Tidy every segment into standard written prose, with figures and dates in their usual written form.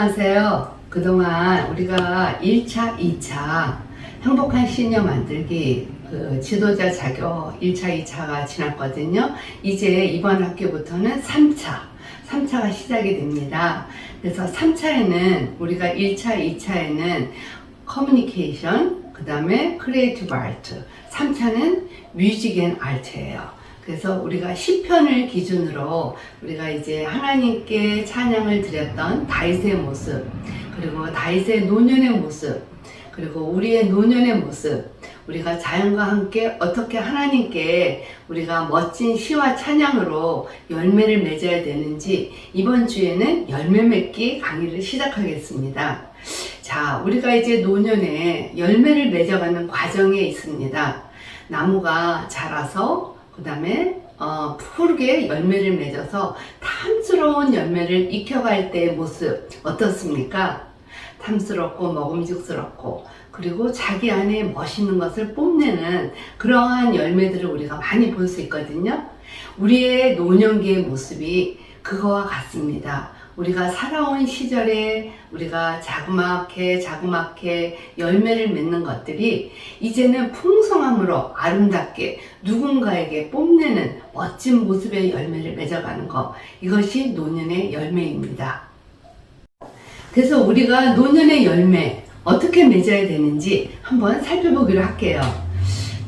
안녕하세요. 그동안 우리가 1차, 2차 행복한 시니어 만들기 지도자 자격 1차, 2차가 지났거든요. 이제 이번 학기부터는 3차가 시작이 됩니다. 그래서 3차에는 우리가 1차, 2차에는 커뮤니케이션, 그 다음에 크리에이티브 아트, 3차는 뮤직 앤 아트예요. 그래서 우리가 시편을 기준으로 우리가 이제 하나님께 찬양을 드렸던 다윗의 모습, 그리고 다윗의 노년의 모습, 그리고 우리의 노년의 모습, 우리가 자연과 함께 어떻게 하나님께 우리가 멋진 시와 찬양으로 열매를 맺어야 되는지 이번 주에는 열매 맺기 강의를 시작하겠습니다. 자, 우리가 이제 노년에 열매를 맺어가는 과정에 있습니다. 나무가 자라서 그 다음에 푸르게 열매를 맺어서 탐스러운 열매를 익혀갈 때의 모습 어떻습니까? 탐스럽고 먹음직스럽고 그리고 자기 안에 멋있는 것을 뽐내는 그러한 열매들을 우리가 많이 볼 수 있거든요. 우리의 노년기의 모습이 그거와 같습니다. 우리가 살아온 시절에 우리가 자그맣게 열매를 맺는 것들이 이제는 풍성함으로 아름답게 누군가에게 뽐내는 멋진 모습의 열매를 맺어가는 것, 이것이 노년의 열매입니다. 그래서 우리가 노년의 열매 어떻게 맺어야 되는지 한번 살펴보기로 할게요.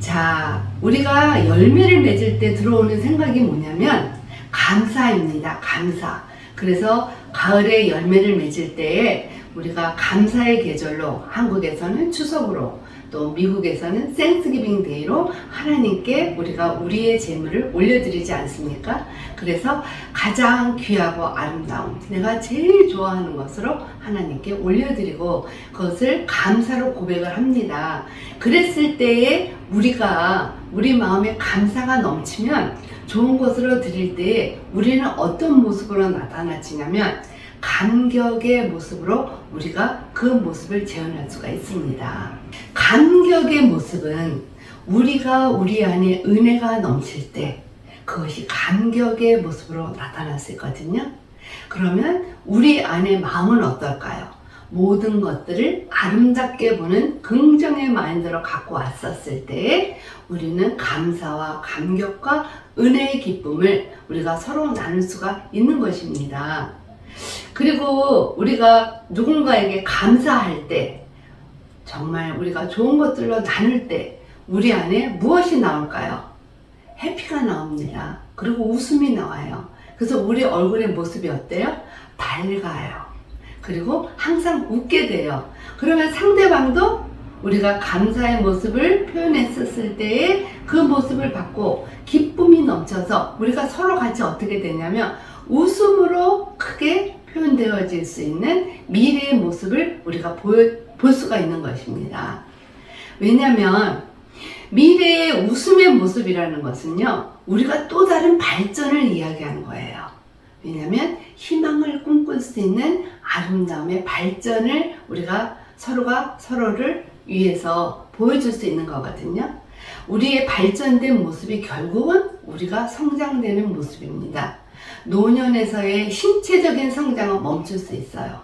자, 우리가 열매를 맺을 때 들어오는 생각이 뭐냐면 감사입니다. 감사. 그래서 가을에 열매를 맺을 때에 우리가 감사의 계절로, 한국에서는 추석으로, 또 미국에서는 생스기빙 데이로 하나님께 우리가 우리의 재물을 올려드리지 않습니까? 그래서 가장 귀하고 아름다운, 내가 제일 좋아하는 것으로 하나님께 올려드리고 그것을 감사로 고백을 합니다. 그랬을 때에 우리 마음에 감사가 넘치면 좋은 것으로 드릴 때 우리는 어떤 모습으로 나타나지냐면 감격의 모습으로 우리가 그 모습을 재현할 수가 있습니다. 감격의 모습은 우리가 우리 안에 은혜가 넘칠 때 그것이 감격의 모습으로 나타날 수 있거든요. 그러면 우리 안에 마음은 어떨까요? 모든 것들을 아름답게 보는 긍정의 마인드로 갖고 왔었을 때 우리는 감사와 감격과 은혜의 기쁨을 우리가 서로 나눌 수가 있는 것입니다. 그리고 우리가 누군가에게 감사할 때, 정말 우리가 좋은 것들로 나눌 때 우리 안에 무엇이 나올까요? 해피가 나옵니다. 그리고 웃음이 나와요. 그래서 우리 얼굴의 모습이 어때요? 밝아요. 그리고 항상 웃게 돼요. 그러면 상대방도 우리가 감사의 모습을 표현했었을 때에 그 모습을 받고 기쁨이 넘쳐서 우리가 서로 같이 어떻게 되냐면 웃음으로 크게 표현되어질 수 있는 미래의 모습을 우리가 볼 수가 있는 것입니다. 왜냐하면 미래의 웃음의 모습이라는 것은요, 우리가 또 다른 발전을 이야기하는 거예요. 왜냐하면 희망을 꿈꿀 수 있는 아름다움의 발전을 우리가 서로가 서로를 위해서 보여줄 수 있는 거거든요. 우리의 발전된 모습이 결국은 우리가 성장되는 모습입니다. 노년에서의 신체적인 성장은 멈출 수 있어요.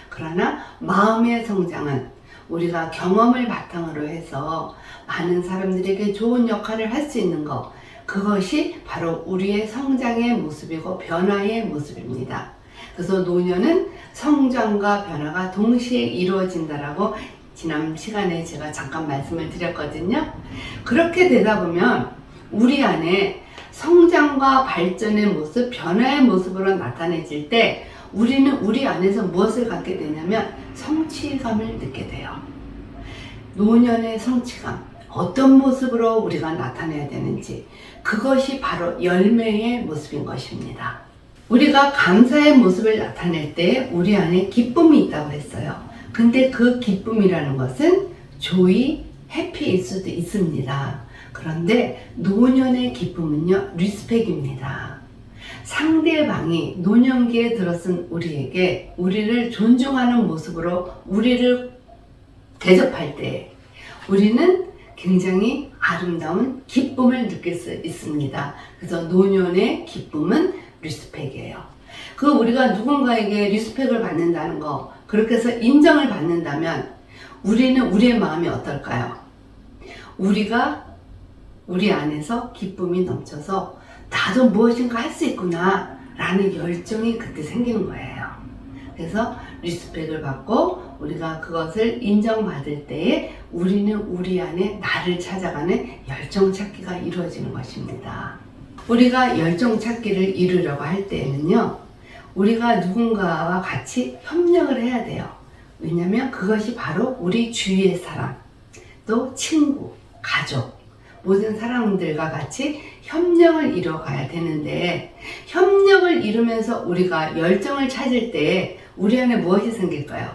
그러나 마음의 성장은 우리가 경험을 바탕으로 해서 많은 사람들에게 좋은 역할을 할 수 있는 것, 그것이 바로 우리의 성장의 모습이고 변화의 모습입니다. 그래서 노년은 성장과 변화가 동시에 이루어진다라고 지난 시간에 제가 잠깐 말씀을 드렸거든요. 그렇게 되다 보면 우리 안에 성장과 발전의 모습, 변화의 모습으로 나타내질 때 우리는 우리 안에서 무엇을 갖게 되냐면 성취감을 느끼게 돼요. 노년의 성취감, 어떤 모습으로 우리가 나타내야 되는지, 그것이 바로 열매의 모습인 것입니다. 우리가 감사의 모습을 나타낼 때 우리 안에 기쁨이 있다고 했어요. 근데 그 기쁨이라는 것은 조이, 해피일 수도 있습니다. 그런데 노년의 기쁨은요, 리스펙입니다. 상대방이 노년기에 들어선 우리에게 우리를 존중하는 모습으로 우리를 대접할 때 우리는 굉장히 아름다운 기쁨을 느낄 수 있습니다. 그래서 노년의 기쁨은 리스펙이에요. 그 우리가 누군가에게 리스펙을 받는다는 거, 그렇게 해서 인정을 받는다면 우리는 우리의 마음이 어떨까요? 우리가 우리 안에서 기쁨이 넘쳐서 나도 무엇인가 할 수 있구나 라는 열정이 그때 생기는 거예요. 그래서 리스펙을 받고 우리가 그것을 인정받을 때에 우리는 우리 안에 나를 찾아가는 열정 찾기가 이루어지는 것입니다. 우리가 열정 찾기를 이루려고 할 때에는요, 우리가 누군가와 같이 협력을 해야 돼요. 왜냐면 그것이 바로 우리 주위의 사람, 또 친구, 가족, 모든 사람들과 같이 협력을 이뤄가야 되는데, 협력을 이루면서 우리가 열정을 찾을 때 우리 안에 무엇이 생길까요?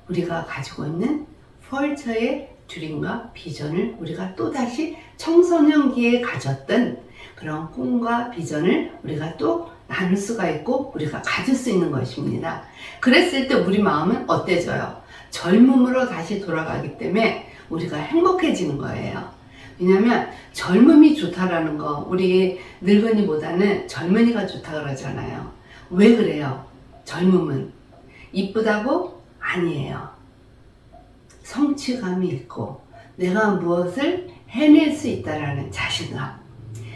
우리가 가지고 있는 펄처의 드림과 비전을 우리가 또다시 청소년기에 가졌던 그런 꿈과 비전을 우리가 또 나눌 수가 있고 우리가 가질 수 있는 것입니다. 그랬을 때 우리 마음은 어때져요? 젊음으로 다시 돌아가기 때문에 우리가 행복해지는 거예요. 왜냐하면 젊음이 좋다라는 거, 우리 늙은이보다는 젊은이가 좋다 그러잖아요. 왜 그래요? 젊음은 이쁘다고? 아니에요. 성취감이 있고 내가 무엇을 해낼 수 있다라는 자신감,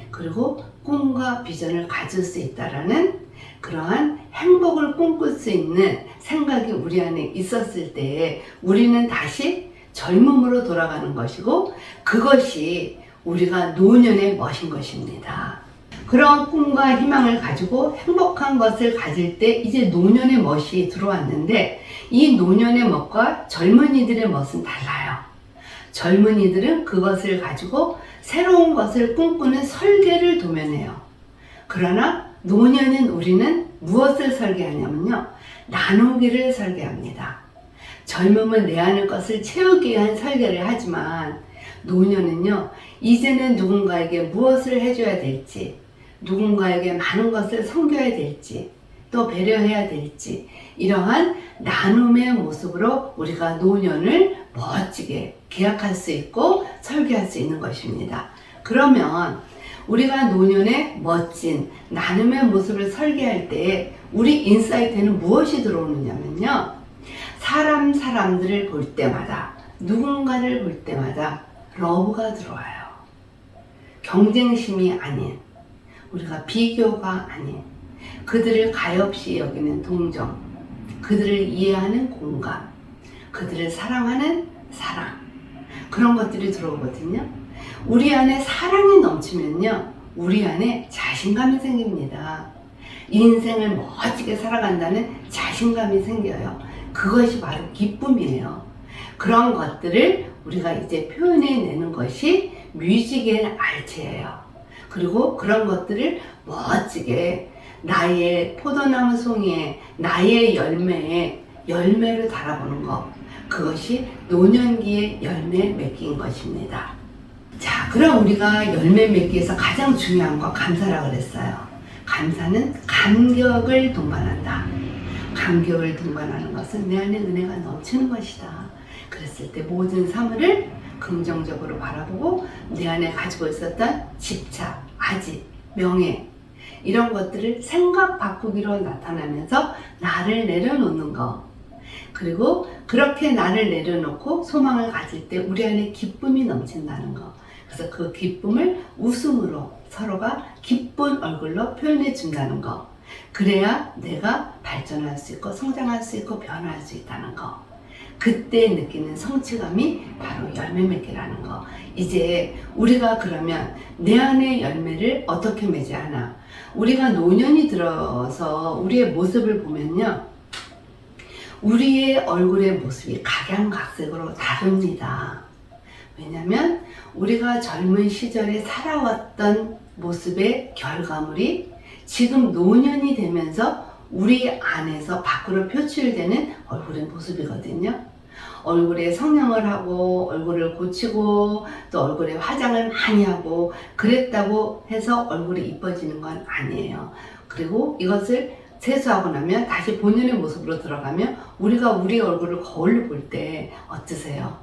그리고 꿈과 비전을 가질 수 있다라는 그러한 행복을 꿈꿀 수 있는 생각이 우리 안에 있었을 때 우리는 다시 젊음으로 돌아가는 것이고, 그것이 우리가 노년의 멋인 것입니다. 그런 꿈과 희망을 가지고 행복한 것을 가질 때 이제 노년의 멋이 들어왔는데, 이 노년의 멋과 젊은이들의 멋은 달라요. 젊은이들은 그것을 가지고 새로운 것을 꿈꾸는 설계를 도면해요. 그러나 노년인 우리는 무엇을 설계하냐면요, 나누기를 설계합니다. 젊음은 내 안의 것을 채우기 위한 설계를 하지만, 노년은요, 이제는 누군가에게 무엇을 해줘야 될지, 누군가에게 많은 것을 섬겨야 될지, 또 배려해야 될지, 이러한 나눔의 모습으로 우리가 노년을 멋지게 계약할 수 있고 설계할 수 있는 것입니다. 그러면 우리가 노년의 멋진 나눔의 모습을 설계할 때 우리 인사이트에는 무엇이 들어오느냐면요, 사람들을 볼 때마다, 누군가를 볼 때마다 러브가 들어와요. 경쟁심이 아닌, 우리가 비교가 아닌, 그들을 가엾이 여기는 동정, 그들을 이해하는 공감, 그들을 사랑하는 사랑, 그런 것들이 들어오거든요. 우리 안에 사랑이 넘치면요, 우리 안에 자신감이 생깁니다. 인생을 멋지게 살아간다는 자신감이 생겨요. 그것이 바로 기쁨이에요. 그런 것들을 우리가 이제 표현해내는 것이 뮤직의 아트예요. 그리고 그런 것들을 멋지게 나의 포도나무 송이에, 나의 열매에 열매를 달아보는 것, 그것이 노년기의 열매 맺기인 것입니다. 자, 그럼 우리가 열매 맺기에서 가장 중요한 거 감사라고 그랬어요. 감사는 감격을 동반한다. 감격을 동반하는 것은 내 안에 은혜가 넘치는 것이다. 그랬을 때 모든 사물을 긍정적으로 바라보고 내 안에 가지고 있었던 집착, 아집, 명예, 이런 것들을 생각 바꾸기로 나타나면서 나를 내려놓는 것, 그리고 그렇게 나를 내려놓고 소망을 가질 때 우리 안에 기쁨이 넘친다는 것, 그래서 그 기쁨을 웃음으로 서로가 기쁜 얼굴로 표현해 준다는 것, 그래야 내가 발전할 수 있고 성장할 수 있고 변화할 수 있다는 것, 그때 느끼는 성취감이 바로 열매 맺기라는 거. 이제 우리가 그러면 내 안의 열매를 어떻게 맺어야 하나? 우리가 노년이 들어서 우리의 모습을 보면요, 우리의 얼굴의 모습이 각양각색으로 다릅니다. 왜냐면 우리가 젊은 시절에 살아왔던 모습의 결과물이 지금 노년이 되면서 우리 안에서 밖으로 표출되는 얼굴의 모습이거든요. 얼굴에 성형을 하고 얼굴을 고치고 또 얼굴에 화장을 많이 하고 그랬다고 해서 얼굴이 이뻐지는 건 아니에요. 그리고 이것을 세수하고 나면 다시 본연의 모습으로 들어가면 우리가 우리 얼굴을 거울로 볼 때 어떠세요?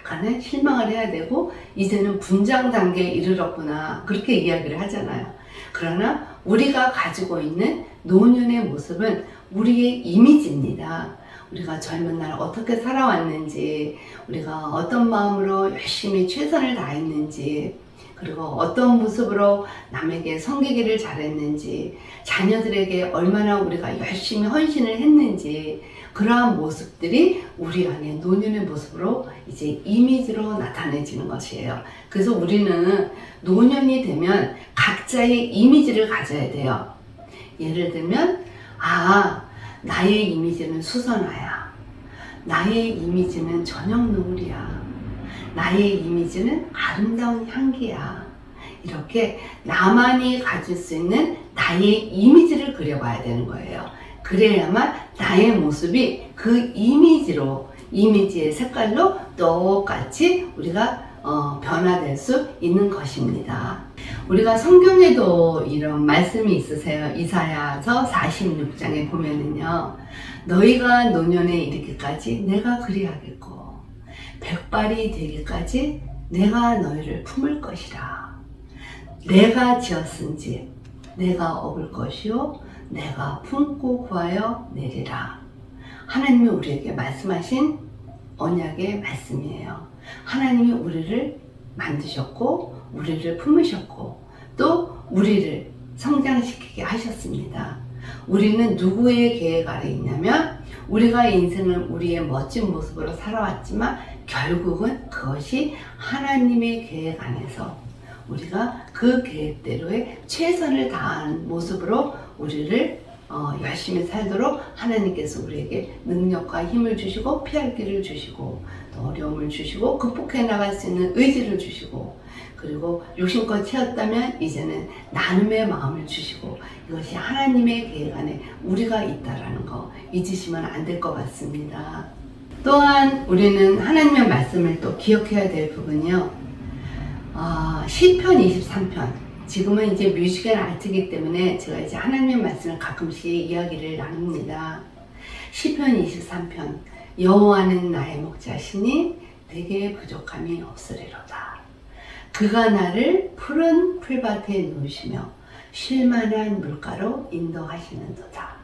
약간은 실망을 해야 되고 이제는 분장 단계에 이르렀구나 그렇게 이야기를 하잖아요. 그러나 우리가 가지고 있는 노년의 모습은 우리의 이미지입니다. 우리가 젊은 날 어떻게 살아왔는지, 우리가 어떤 마음으로 열심히 최선을 다했는지, 그리고 어떤 모습으로 남에게 섬기기를 잘했는지, 자녀들에게 얼마나 우리가 열심히 헌신을 했는지, 그러한 모습들이 우리 안에 노년의 모습으로 이제 이미지로 나타내지는 것이에요. 그래서 우리는 노년이 되면 각자의 이미지를 가져야 돼요. 예를 들면, 나의 이미지는 수선화야. 나의 이미지는 저녁 노을이야. 나의 이미지는 아름다운 향기야. 이렇게 나만이 가질 수 있는 나의 이미지를 그려봐야 되는 거예요. 그래야만 나의 모습이 그 이미지의 색깔로 똑같이 우리가 변화될 수 있는 것입니다. 우리가 성경에도 이런 말씀이 있으세요. 이사야서 46장에 보면은요, 너희가 노년에 이르기까지 내가 그리하겠고 백발이 되기까지 내가 너희를 품을 것이라. 내가 지었은지 내가 업을 것이요 내가 품고 구하여 내리라. 하나님이 우리에게 말씀하신 언약의 말씀이에요. 하나님이 우리를 만드셨고 우리를 품으셨고 또 우리를 성장시키게 하셨습니다. 우리는 누구의 계획 아래 있냐면 우리가 인생을 우리의 멋진 모습으로 살아왔지만 결국은 그것이 하나님의 계획 안에서 우리가 그 계획대로의 최선을 다한 모습으로 우리를 열심히 살도록 하나님께서 우리에게 능력과 힘을 주시고 피할 길을 주시고 또 어려움을 주시고 극복해 나갈 수 있는 의지를 주시고 그리고 욕심껏 채웠다면 이제는 나눔의 마음을 주시고 이것이 하나님의 계획 안에 우리가 있다라는 거 잊으시면 안 될 것 같습니다. 또한 우리는 하나님의 말씀을 또 기억해야 될 부분이요. 시편 23편 지금은 이제 뮤지컬 아트이기 때문에 제가 이제 하나님의 말씀을 가끔씩 이야기를 나눕니다. 시편 23편 여호와는 나의 목자시니 내게 부족함이 없으리로다. 그가 나를 푸른 풀밭에 놓으시며 쉴만한 물가로 인도하시는도다.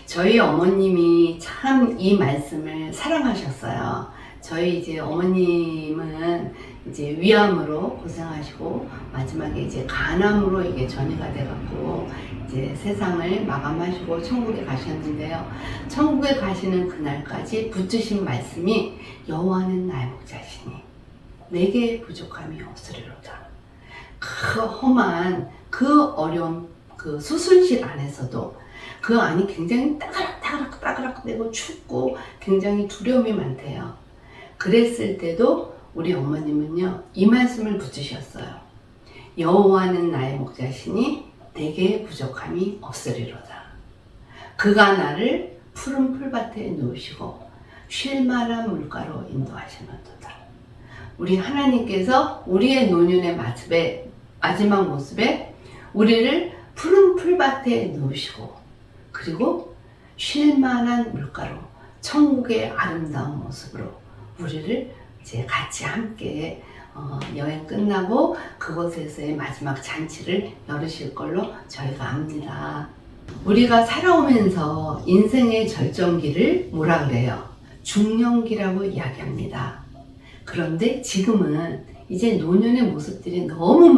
저희 어머님이 참 이 말씀을 사랑하셨어요. 저희 이제 어머님은 이제 위암으로 고생하시고 마지막에 이제 간암으로 이게 전이가 돼갖고 이제 세상을 마감하시고 천국에 가셨는데요. 천국에 가시는 그날까지 붙드신 말씀이 여호와는 나의 목자시니 내게 부족함이 없으리로다. 그 험한 그 어려운 그 수술실 안에서도 그 안이 굉장히 따그락따그락 되고 춥고 굉장히 두려움이 많대요. 그랬을 때도 우리 어머님은요 이 말씀을 붙이셨어요. 여호와는 나의 목자시니 내게 부족함이 없으리로다. 그가 나를 푸른 풀밭에 놓으시고 쉴만한 물가로 인도하시는도다. 우리 하나님께서 우리의 노년의 마지막 모습에 우리를 푸른 풀밭에 놓으시고 그리고 쉴만한 물가로 천국의 아름다운 모습으로 우리를 이제 같이 함께 여행 끝나고 그곳에서의 마지막 잔치를 열으실 걸로 저희가 압니다. 우리가 살아오면서 인생의 절정기를 뭐라 그래요? 중년기라고 이야기합니다. 그런데 지금은 이제 노년의 모습들이 너무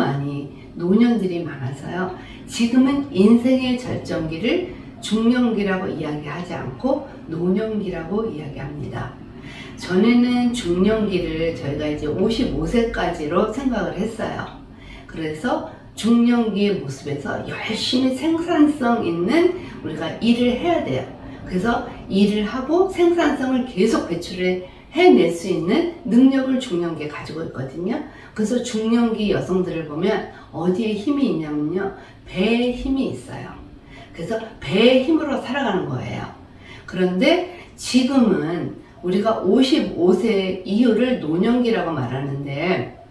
노년들이 많아서요. 지금은 인생의 절정기를 중년기라고 이야기하지 않고 노년기라고 이야기합니다. 전에는 중년기를 저희가 이제 55세까지로 생각을 했어요. 그래서 중년기의 모습에서 열심히 생산성 있는 우리가 일을 해야 돼요. 그래서 일을 하고 생산성을 계속 배출을 해낼 수 있는 능력을 중년기에 가지고 있거든요. 그래서 중년기 여성들을 보면 어디에 힘이 있냐면요. 배에 힘이 있어요. 그래서 배의 힘으로 살아가는 거예요. 그런데 지금은 우리가 55세 이후를 노년기라고 말하는데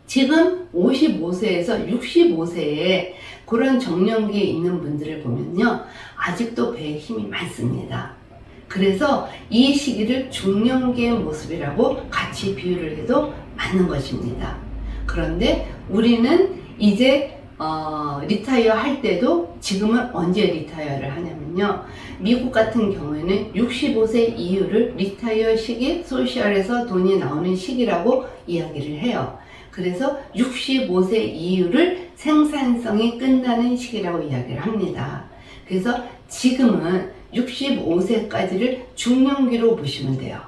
지금 55세에서 65세에 그런 정년기에 있는 분들을 보면요. 아직도 배에 힘이 많습니다. 그래서 이 시기를 중년기의 모습이라고 같이 비유를 해도 맞는 것입니다. 그런데 우리는 이제 리타이어 할 때도 지금은 언제 리타이어를 하냐면요. 미국 같은 경우에는 65세 이후를 리타이어 시기, 소셜에서 돈이 나오는 시기라고 이야기를 해요. 그래서 65세 이후를 생산성이 끝나는 시기라고 이야기를 합니다. 그래서 지금은 65세까지를 중년기로 보시면 돼요.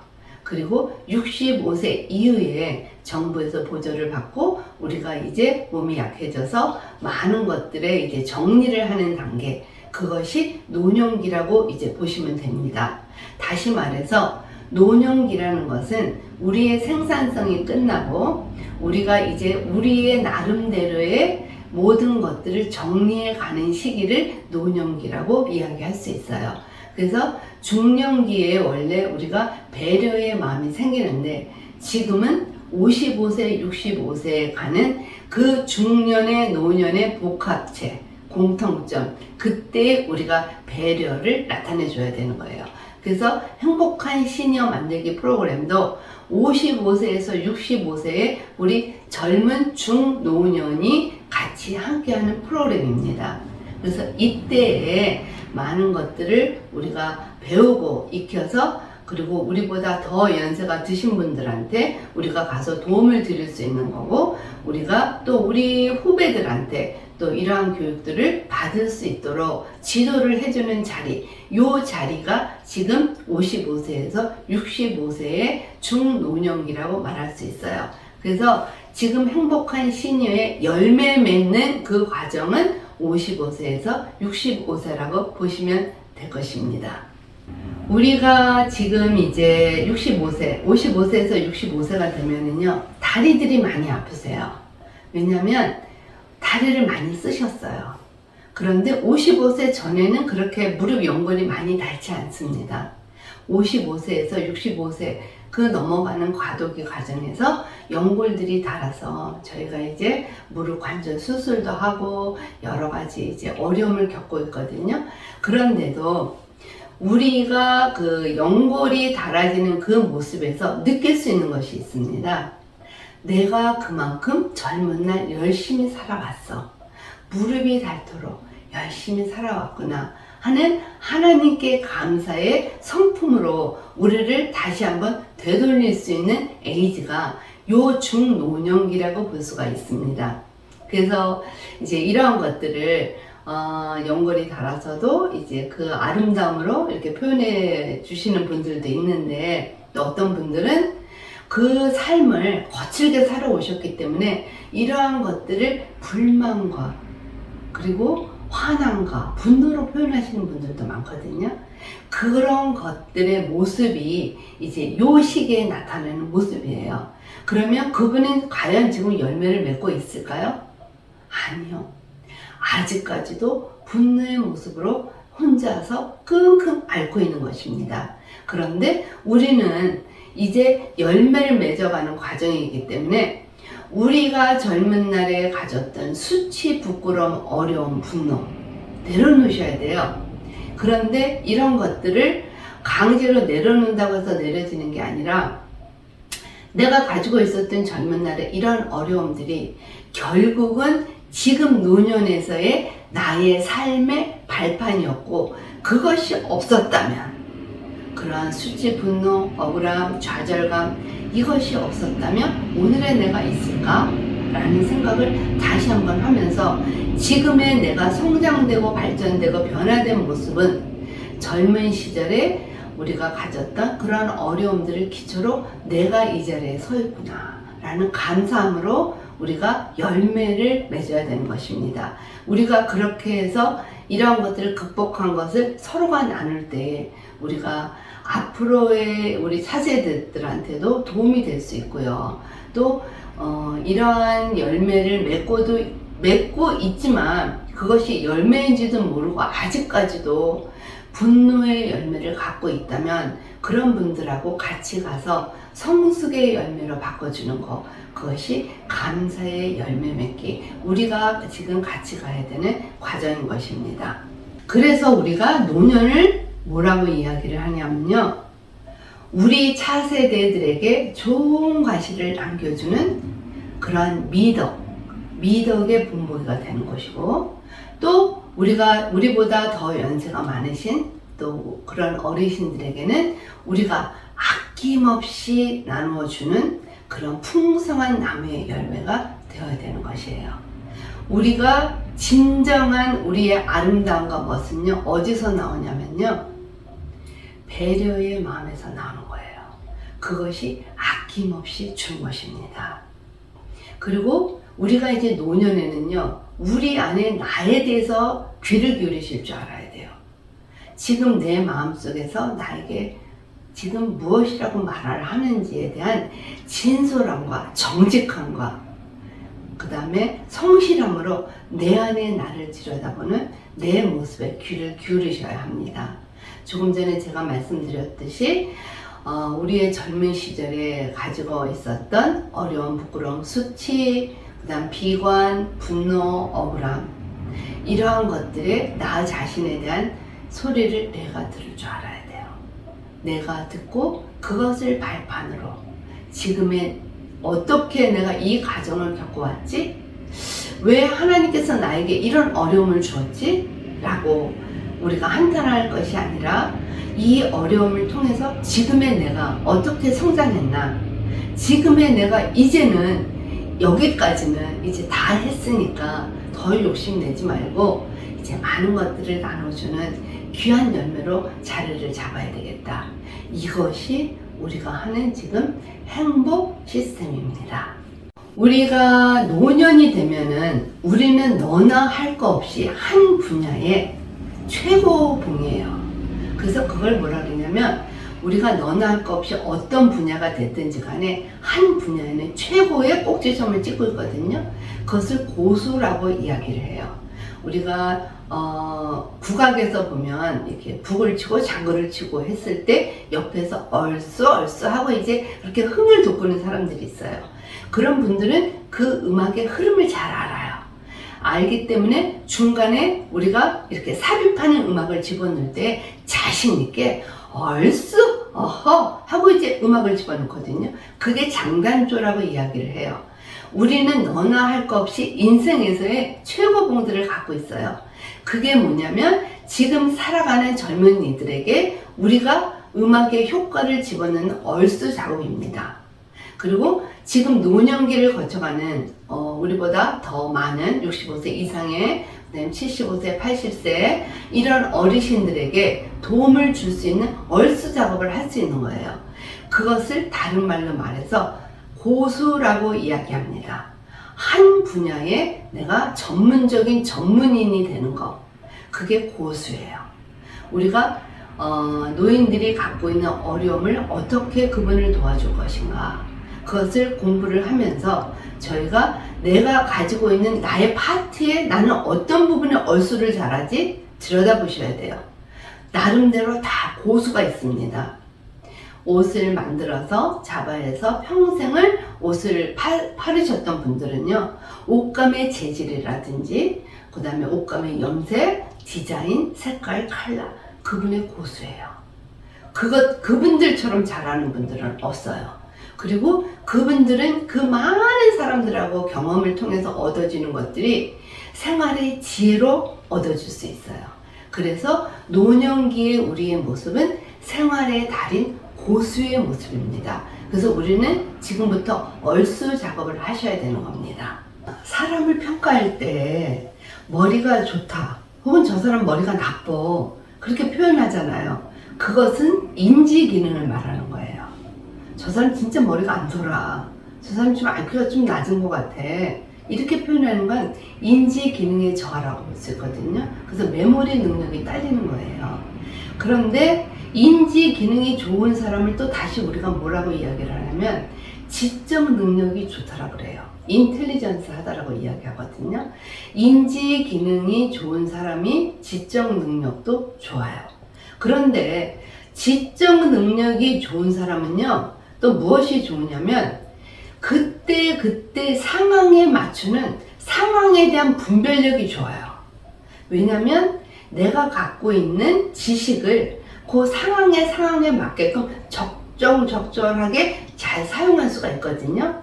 그리고 65세 이후에 정부에서 보조를 받고 우리가 이제 몸이 약해져서 많은 것들에 이제 정리를 하는 단계, 그것이 노년기라고 이제 보시면 됩니다. 다시 말해서 노년기라는 것은 우리의 생산성이 끝나고 우리가 이제 우리의 나름대로의 모든 것들을 정리해 가는 시기를 노년기라고 이야기할 수 있어요. 그래서 중년기에 원래 우리가 배려의 마음이 생기는데 지금은 55세, 65세에 가는 그 중년의 노년의 복합체, 공통점, 그때 우리가 배려를 나타내 줘야 되는 거예요. 그래서 행복한 시니어 만들기 프로그램도 55세에서 65세에 우리 젊은 중노년이 같이 함께하는 프로그램입니다. 그래서 이때에 많은 것들을 우리가 배우고 익혀서 그리고 우리보다 더 연세가 드신 분들한테 우리가 가서 도움을 드릴 수 있는 거고 우리가 또 우리 후배들한테 또 이러한 교육들을 받을 수 있도록 지도를 해주는 자리, 요 자리가 지금 55세에서 65세의 중노년기라고 말할 수 있어요. 그래서 지금 행복한 시니어의 열매 맺는 그 과정은 55세에서 65세라고 보시면 될 것입니다. 우리가 지금 이제 55세에서 65세가 되면은요, 다리들이 많이 아프세요. 왜냐면 다리를 많이 쓰셨어요. 그런데 55세 전에는 그렇게 무릎 연골이 많이 닳지 않습니다. 55세에서 65세 그 넘어가는 과도기 과정에서 연골들이 닳아서 저희가 이제 무릎 관절 수술도 하고 여러 가지 이제 어려움을 겪고 있거든요. 그런데도 우리가 그 연골이 닳아지는 그 모습에서 느낄 수 있는 것이 있습니다. 내가 그만큼 젊은 날 열심히 살아왔어. 무릎이 닳도록 열심히 살아왔구나 하는 하나님께 감사의 성품으로 우리를 다시 한번 되돌릴 수 있는 에이지가 요 중노년기라고 볼 수가 있습니다. 그래서 이제 이러한 것들을 연골이 닳아서도 이제 그 아름다움으로 이렇게 표현해 주시는 분들도 있는데 또 어떤 분들은 그 삶을 거칠게 살아오셨기 때문에 이러한 것들을 불만과 그리고 화난과 분노로 표현하시는 분들도 많거든요. 그런 것들의 모습이 이제 요 시기에 나타나는 모습이에요. 그러면 그분은 과연 지금 열매를 맺고 있을까요? 아니요. 아직까지도 분노의 모습으로 혼자서 끙끙 앓고 있는 것입니다. 그런데 우리는 이제 열매를 맺어가는 과정이기 때문에 우리가 젊은 날에 가졌던 수치, 부끄러움, 어려움, 분노 내려놓으셔야 돼요. 그런데 이런 것들을 강제로 내려놓는다고 해서 내려지는 게 아니라 내가 가지고 있었던 젊은 날에 이런 어려움들이 결국은 지금 노년에서의 나의 삶의 발판이었고 그것이 없었다면 그러한 수치, 분노, 억울함, 좌절감 이것이 없었다면 오늘의 내가 있을까? 라는 생각을 다시 한번 하면서 지금의 내가 성장되고 발전되고 변화된 모습은 젊은 시절에 우리가 가졌던 그런 어려움들을 기초로 내가 이 자리에 서 있구나 라는 감사함으로 우리가 열매를 맺어야 되는 것입니다. 우리가 그렇게 해서 이러한 것들을 극복한 것을 서로가 나눌 때 우리가 앞으로의 우리 차세대들한테도 도움이 될 수 있고요. 또 이러한 열매를 맺고 있지만 그것이 열매인지도 모르고 아직까지도 분노의 열매를 갖고 있다면 그런 분들하고 같이 가서 성숙의 열매로 바꿔주는 것, 그것이 감사의 열매 맺기, 우리가 지금 같이 가야 되는 과정인 것입니다. 그래서 우리가 노년을 뭐라고 이야기를 하냐면요. 우리 차세대들에게 좋은 과실을 남겨주는 그러한 미덕의 본보기가 되는 것이고, 또 우리보다 더 연세가 많으신 또 그런 어르신들에게는 우리가 아낌없이 나누어주는 그런 풍성한 나무의 열매가 되어야 되는 것이에요. 우리가 진정한 우리의 아름다움과 멋은요, 어디서 나오냐면요, 배려의 마음에서 나오는 거예요. 그것이 아낌없이 준 것입니다. 그리고 우리가 이제 노년에는요, 우리 안에 나에 대해서 귀를 기울이실 줄 알아야 돼요. 지금 내 마음속에서 나에게 지금 무엇이라고 말을 하는지에 대한 진솔함과 정직함과 그 다음에 성실함으로 내 안에 나를 들여다보는 내 모습에 귀를 기울이셔야 합니다. 조금 전에 제가 말씀드렸듯이 우리의 젊은 시절에 가지고 있었던 어려움, 부끄러움, 수치, 그 다음 비관, 분노, 억울함, 이러한 것들에 나 자신에 대한 소리를 내가 들을 줄 알아야 돼요. 내가 듣고 그것을 발판으로 지금의 어떻게 내가 이 과정을 겪어왔지? 왜 하나님께서 나에게 이런 어려움을 주었지? 라고 우리가 한탄할 것이 아니라 이 어려움을 통해서 지금의 내가 어떻게 성장했나, 지금의 내가 이제는 여기까지는 이제 다 했으니까 더 욕심내지 말고 이제 많은 것들을 나눠주는 귀한 열매로 자리를 잡아야 되겠다. 이것이 우리가 하는 지금 행복 시스템입니다. 우리가 노년이 되면은 우리는 너나 할 거 없이 한 분야에 최고봉이에요. 그래서 그걸 뭐라 그러냐면, 우리가 너나 할 거 없이 어떤 분야가 됐든지 간에 한 분야에는 최고의 꼭지점을 찍고 있거든요. 그것을 고수라고 이야기를 해요. 우리가 국악에서 보면 이렇게 북을 치고 장구를 치고 했을 때 옆에서 얼쑤 하고 이제 그렇게 흥을 돋구는 사람들이 있어요. 그런 분들은 그 음악의 흐름을 잘 알아요. 알기 때문에 중간에 우리가 이렇게 삽입하는 음악을 집어넣을 때 자신 있게 얼쑤 어허 하고 이제 음악을 집어넣거든요. 그게 장단조라고 이야기를 해요. 우리는 너나 할 거 없이 인생에서의 최고봉들을 갖고 있어요. 그게 뭐냐면 지금 살아가는 젊은이들에게 우리가 음악의 효과를 집어넣는 얼쑤 작업입니다. 그리고 지금 노년기를 거쳐가는 우리보다 더 많은 65세 이상의, 그다음에 75세, 80세 이런 어르신들에게 도움을 줄 수 있는 얼쑤 작업을 할 수 있는 거예요. 그것을 다른 말로 말해서 고수라고 이야기합니다. 한 분야에 내가 전문적인 전문인이 되는 거, 그게 고수예요. 우리가 노인들이 갖고 있는 어려움을 어떻게 그분을 도와줄 것인가, 그것을 공부를 하면서 저희가 내가 가지고 있는 나의 파트에 나는 어떤 부분에 얼쑤를 잘하지 들여다보셔야 돼요. 나름대로 다 고수가 있습니다. 옷을 만들어서 자바에서 평생을 옷을 파르셨던 분들은요, 옷감의 재질이라든지 그 다음에 옷감의 염색, 디자인, 색깔, 컬러, 그분의 고수예요. 그분들처럼 잘하는 분들은 없어요. 그리고 그분들은 그 많은 사람들하고 경험을 통해서 얻어지는 것들이 생활의 지혜로 얻어질 수 있어요. 그래서 노년기의 우리의 모습은 생활의 달인 고수의 모습입니다. 그래서 우리는 지금부터 얼쑤 작업을 하셔야 되는 겁니다. 사람을 평가할 때 머리가 좋다, 혹은 저 사람 머리가 나빠, 그렇게 표현하잖아요. 그것은 인지 기능을 말하는 거예요. 저 사람 진짜 머리가 안 돌아, 저 사람 좀 IQ가 좀 낮은 것 같아, 이렇게 표현하는 건 인지 기능의 저하라고 볼 수 있거든요. 그래서 메모리 능력이 딸리는 거예요. 그런데 인지 기능이 좋은 사람을 또 다시 우리가 뭐라고 이야기를 하냐면 지적 능력이 좋다라고 그래요. 인텔리전스 하다라고 이야기하거든요. 인지 기능이 좋은 사람이 지적 능력도 좋아요. 그런데 지적 능력이 좋은 사람은요, 또 무엇이 좋으냐면 그때 상황에 맞추는 상황에 대한 분별력이 좋아요. 왜냐면 내가 갖고 있는 지식을 그 상황에 맞게끔 적절하게 잘 사용할 수가 있거든요.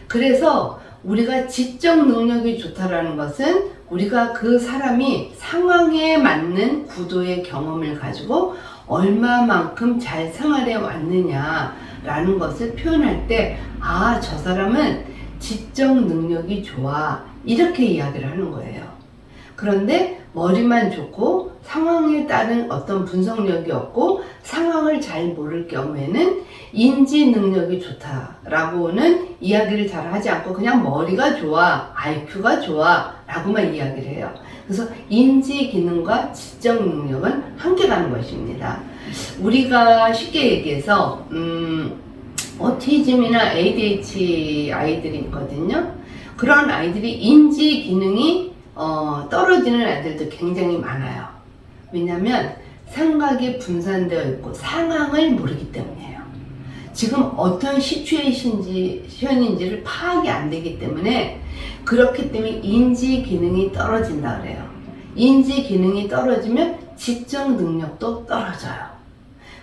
그래서 우리가 지적 능력이 좋다라는 것은 우리가 그 사람이 상황에 맞는 구도의 경험을 가지고 얼마만큼 잘 생활해 왔느냐라는 것을 표현할 때, 아, 저 사람은 지적 능력이 좋아, 이렇게 이야기를 하는 거예요. 그런데 머리만 좋고 상황에 따른 어떤 분석력이 없고 상황을 잘 모를 경우에는 인지 능력이 좋다라고는 이야기를 잘 하지 않고 그냥 머리가 좋아, IQ가 좋아 라고만 이야기를 해요. 그래서 인지 기능과 지적 능력은 함께 가는 것입니다. 우리가 쉽게 얘기해서 오티즘이나 ADHD 아이들이 있거든요. 그런 아이들이 인지 기능이 떨어지는 아이들도 굉장히 많아요. 왜냐하면 생각이 분산되어 있고 상황을 모르기 때문이에요. 지금 어떤 시츄에이션인지를 파악이 안 되기 때문에, 그렇기 때문에 인지 기능이 떨어진다 그래요. 인지 기능이 떨어지면 지적 능력도 떨어져요.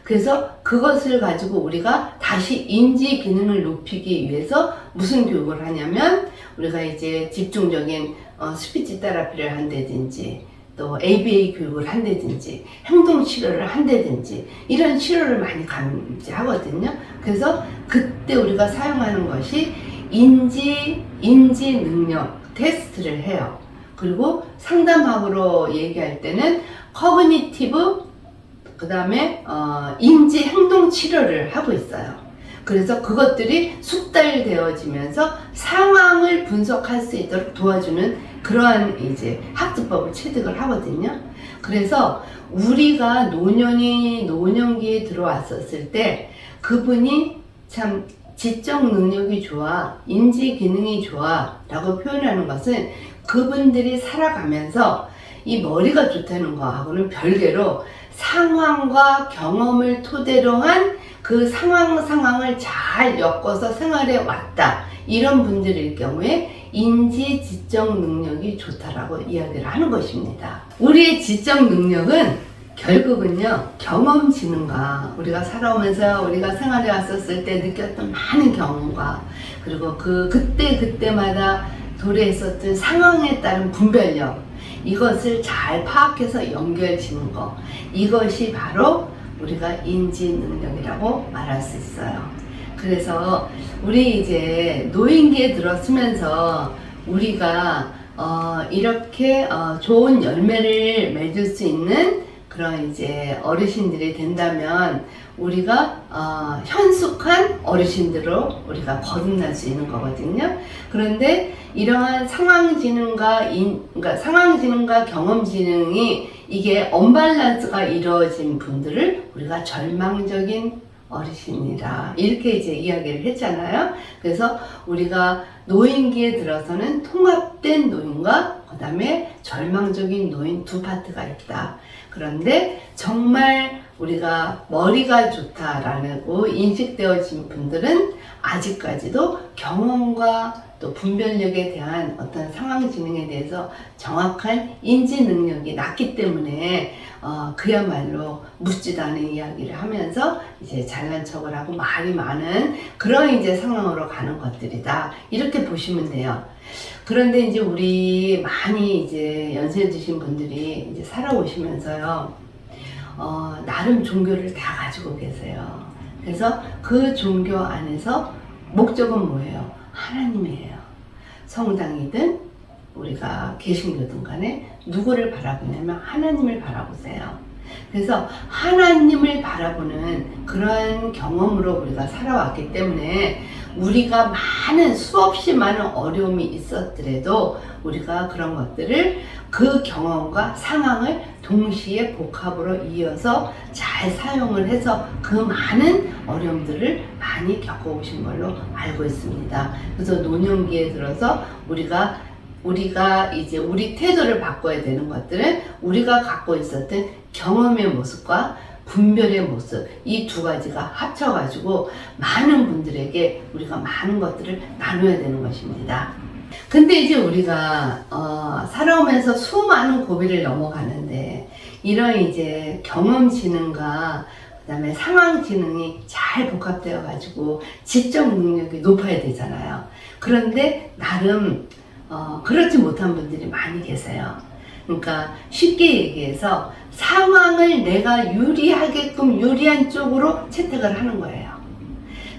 그래서 그것을 가지고 우리가 다시 인지 기능을 높이기 위해서 무슨 교육을 하냐면, 우리가 이제 집중적인 스피치 테라피를 한다든지, 또 ABA 교육을 한다든지, 행동 치료를 한다든지, 이런 치료를 많이 감지하거든요. 그래서 그때 우리가 사용하는 것이 인지 능력 테스트를 해요. 그리고 상담학으로 얘기할 때는 커그니티브, 그 다음에 인지 행동 치료를 하고 있어요. 그래서 그것들이 숙달되어지면서 상황을 분석할 수 있도록 도와주는 그러한 이제 학습법을 체득을 하거든요. 그래서 우리가 노년기에 들어왔었을 때 그분이 참 지적 능력이 좋아, 인지 기능이 좋아 라고 표현하는 것은 그분들이 살아가면서 이 머리가 좋다는 거하고는 별개로 상황과 경험을 토대로 한 그 상황을 잘 엮어서 생활해 왔다, 이런 분들일 경우에 인지 지적 능력이 좋다라고 이야기를 하는 것입니다. 우리의 지적 능력은 결국은요, 경험지능과 우리가 살아오면서 우리가 생활해 왔었을 때 느꼈던 많은 경험과, 그리고 그때마다 도래했었던 상황에 따른 분별력, 이것을 잘 파악해서 연결지는 거, 이것이 바로 우리가 인지 능력이라고 말할 수 있어요. 그래서 우리 이제 노인기에 들어서면서 우리가 이렇게 좋은 열매를 맺을 수 있는 그런 이제 어르신들이 된다면 우리가 현숙한 어르신들로 우리가 거듭날 수 있는 거거든요. 그런데 이러한 그러니까 상황지능과 경험지능이 이게 언밸런스가 이루어진 분들을 우리가 절망적인 어르신이라 이렇게 이제 이야기를 했잖아요. 그래서 우리가 노인기에 들어서는 통합된 노인과 그 다음에 절망적인 노인 두 파트가 있다. 그런데 정말 우리가 머리가 좋다라고 인식되어진 분들은 아직까지도 경험과 또 분별력에 대한 어떤 상황 지능에 대해서 정확한 인지 능력이 낮기 때문에 그야말로 묻지도 않은 이야기를 하면서 이제 잘난 척을 하고 말이 많은 그런 이제 상황으로 가는 것들이다, 이렇게 보시면 돼요. 그런데 이제 우리 많이 이제 연세 드신 분들이 이제 살아오시면서요, 나름 종교를 다 가지고 계세요. 그래서 그 종교 안에서 목적은 뭐예요? 하나님이에요. 성당이든 우리가 개신교든 간에 누구를 바라보냐면 하나님을 바라보세요. 그래서 하나님을 바라보는 그러한 경험으로 우리가 살아왔기 때문에 우리가 수없이 많은 어려움이 있었더라도 우리가 그런 것들을 그 경험과 상황을 동시에 복합으로 이어서 잘 사용을 해서 그 많은 어려움들을 많이 겪어오신 걸로 알고 있습니다. 그래서 노년기에 들어서 우리가 이제 우리 태도를 바꿔야 되는 것들은 우리가 갖고 있었던 경험의 모습과 분별의 모습, 이 두 가지가 합쳐가지고 많은 분들에게 우리가 많은 것들을 나눠야 되는 것입니다. 근데 이제 우리가 살아오면서 수많은 고비를 넘어가는데 이런 이제 경험지능과 그다음에 상황지능이 잘 복합되어 가지고 지적 능력이 높아야 되잖아요. 그런데 나름 그렇지 못한 분들이 많이 계세요. 그러니까 쉽게 얘기해서 상황을 내가 유리하게끔 유리한 쪽으로 채택을 하는 거예요.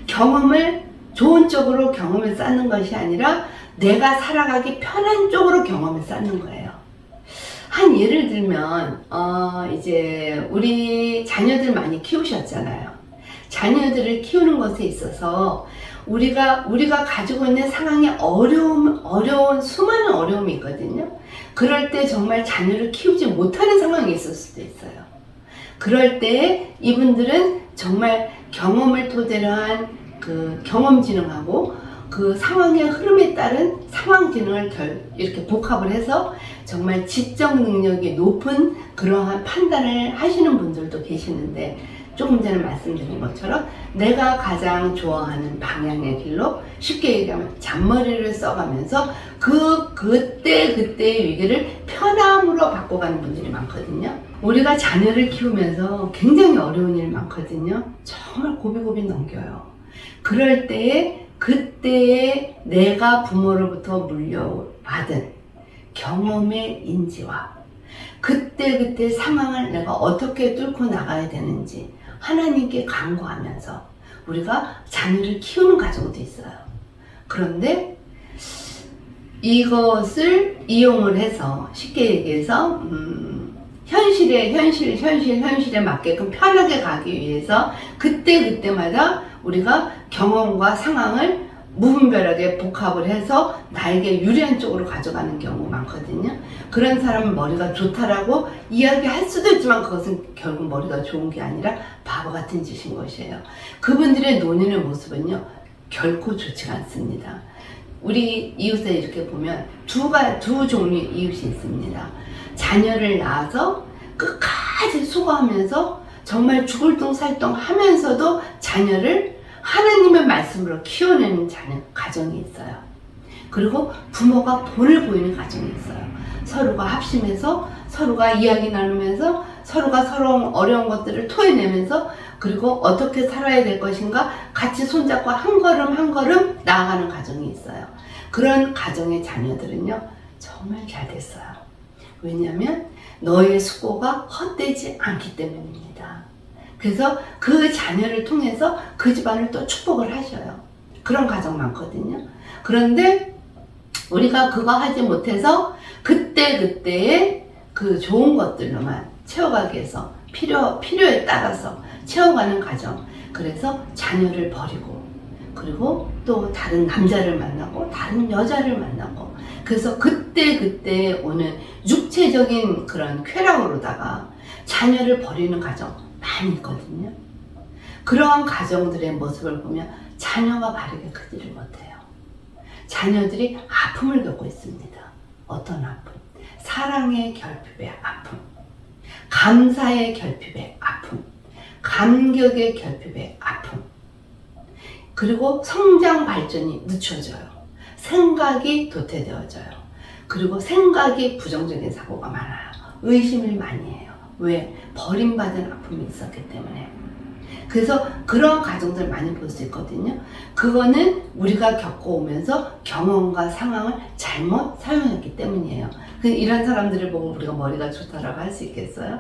경험을 좋은 쪽으로 경험을 쌓는 것이 아니라 내가 살아가기 편한 쪽으로 경험을 쌓는 거예요. 한 예를 들면 이제 우리 자녀들 많이 키우셨잖아요. 자녀들을 키우는 것에 있어서 우리가 가지고 있는 상황에 어려운 수많은 어려움이 있거든요. 그럴 때 정말 자녀를 키우지 못하는 상황이 있을 수도 있어요. 그럴 때 이분들은 정말 경험을 토대로 한 그 경험지능하고 그 상황의 흐름에 따른 상황지능을 이렇게 복합을 해서 정말 지적 능력이 높은 그러한 판단을 하시는 분들도 계시는데, 조금 전에 말씀드린 것처럼 내가 가장 좋아하는 방향의 길로, 쉽게 얘기하면 잔머리를 써가면서 그때의 위기를 편함으로 바꿔가는 분들이 많거든요. 우리가 자녀를 키우면서 굉장히 어려운 일 많거든요. 정말 고비고비 넘겨요. 그럴 때에 그때에 내가 부모로부터 물려받은 경험의 인지와 그때 상황을 내가 어떻게 뚫고 나가야 되는지 하나님께 간구하면서 우리가 자녀를 키우는 과정도 있어요. 그런데 이것을 이용을 해서 쉽게 얘기해서 현실에 맞게끔 편하게 가기 위해서 그때마다 우리가 경험과 상황을 무분별하게 복합을 해서 나에게 유리한 쪽으로 가져가는 경우가 많거든요. 그런 사람은 머리가 좋다라고 이야기할 수도 있지만 그것은 결국 머리가 좋은 게 아니라 바보 같은 짓인 것이에요. 그분들의 논의의 모습은요, 결코 좋지가 않습니다. 우리 이웃에 이렇게 보면 두 종류의 이웃이 있습니다. 자녀를 낳아서 끝까지 수고하면서 정말 죽을 둥 살 둥 하면서도 자녀를 하나님의 말씀으로 키워내는 가정이 있어요. 그리고 부모가 본을 보이는 가정이 있어요. 서로가 합심해서 서로가 이야기 나누면서 서로가 서로 어려운 것들을 토해내면서 그리고 어떻게 살아야 될 것인가 같이 손잡고 한 걸음 나아가는 가정이 있어요. 그런 가정의 자녀들은요, 정말 잘 됐어요. 왜냐하면 너의 수고가 헛되지 않기 때문입니다. 그래서 그 자녀를 통해서 그 집안을 또 축복을 하셔요. 그런 가정 많거든요. 그런데 우리가 그거 하지 못해서 그때의 그 좋은 것들로만 채워가기 위해서 필요에 따라서 채워가는 가정. 그래서 자녀를 버리고 그리고 또 다른 남자를 만나고 다른 여자를 만나고, 그래서 그때 오는 육체적인 그런 쾌락으로다가 자녀를 버리는 가정 많이 있거든요. 그러한 가정들의 모습을 보면 자녀가 바르게 크지를 못해요. 자녀들이 아픔을 겪고 있습니다. 어떤 아픔? 사랑의 결핍의 아픔, 감사의 결핍의 아픔, 감격의 결핍의 아픔, 그리고 성장 발전이 늦춰져요. 생각이 도태되어져요. 그리고 생각이 부정적인 사고가 많아요. 의심을 많이 해요. 왜? 버림받은 아픔이 있었기 때문에. 그래서 그런 가정들 많이 볼 수 있거든요. 그거는 우리가 겪어오면서 경험과 상황을 잘못 사용했기 때문이에요. 이런 사람들을 보고 우리가 머리가 좋다라고 할 수 있겠어요?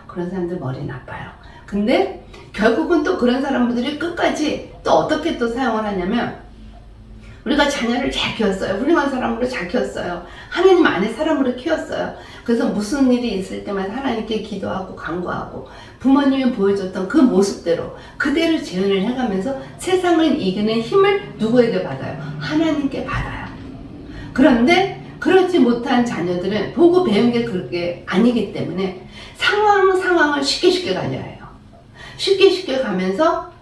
그런 사람들 머리 나빠요. 근데 결국은 또 그런 사람들이 끝까지 또 어떻게 또 사용을 하냐면, 우리가 자녀를 잘 키웠어요. 훌륭한 사람으로 잘 키웠어요. 하나님 안에 사람으로 키웠어요. 그래서 무슨 일이 있을 때마다 하나님께 기도하고 간구하고 부모님이 보여줬던 그 모습대로 그대로 재현을 해가면서 세상을 이기는 힘을 누구에게 받아요? 하나님께 받아요. 그런데 그렇지 못한 자녀들은 보고 배운 게 그렇게 아니기 때문에 상황을 쉽게 가려야 해요. 쉽게 가면서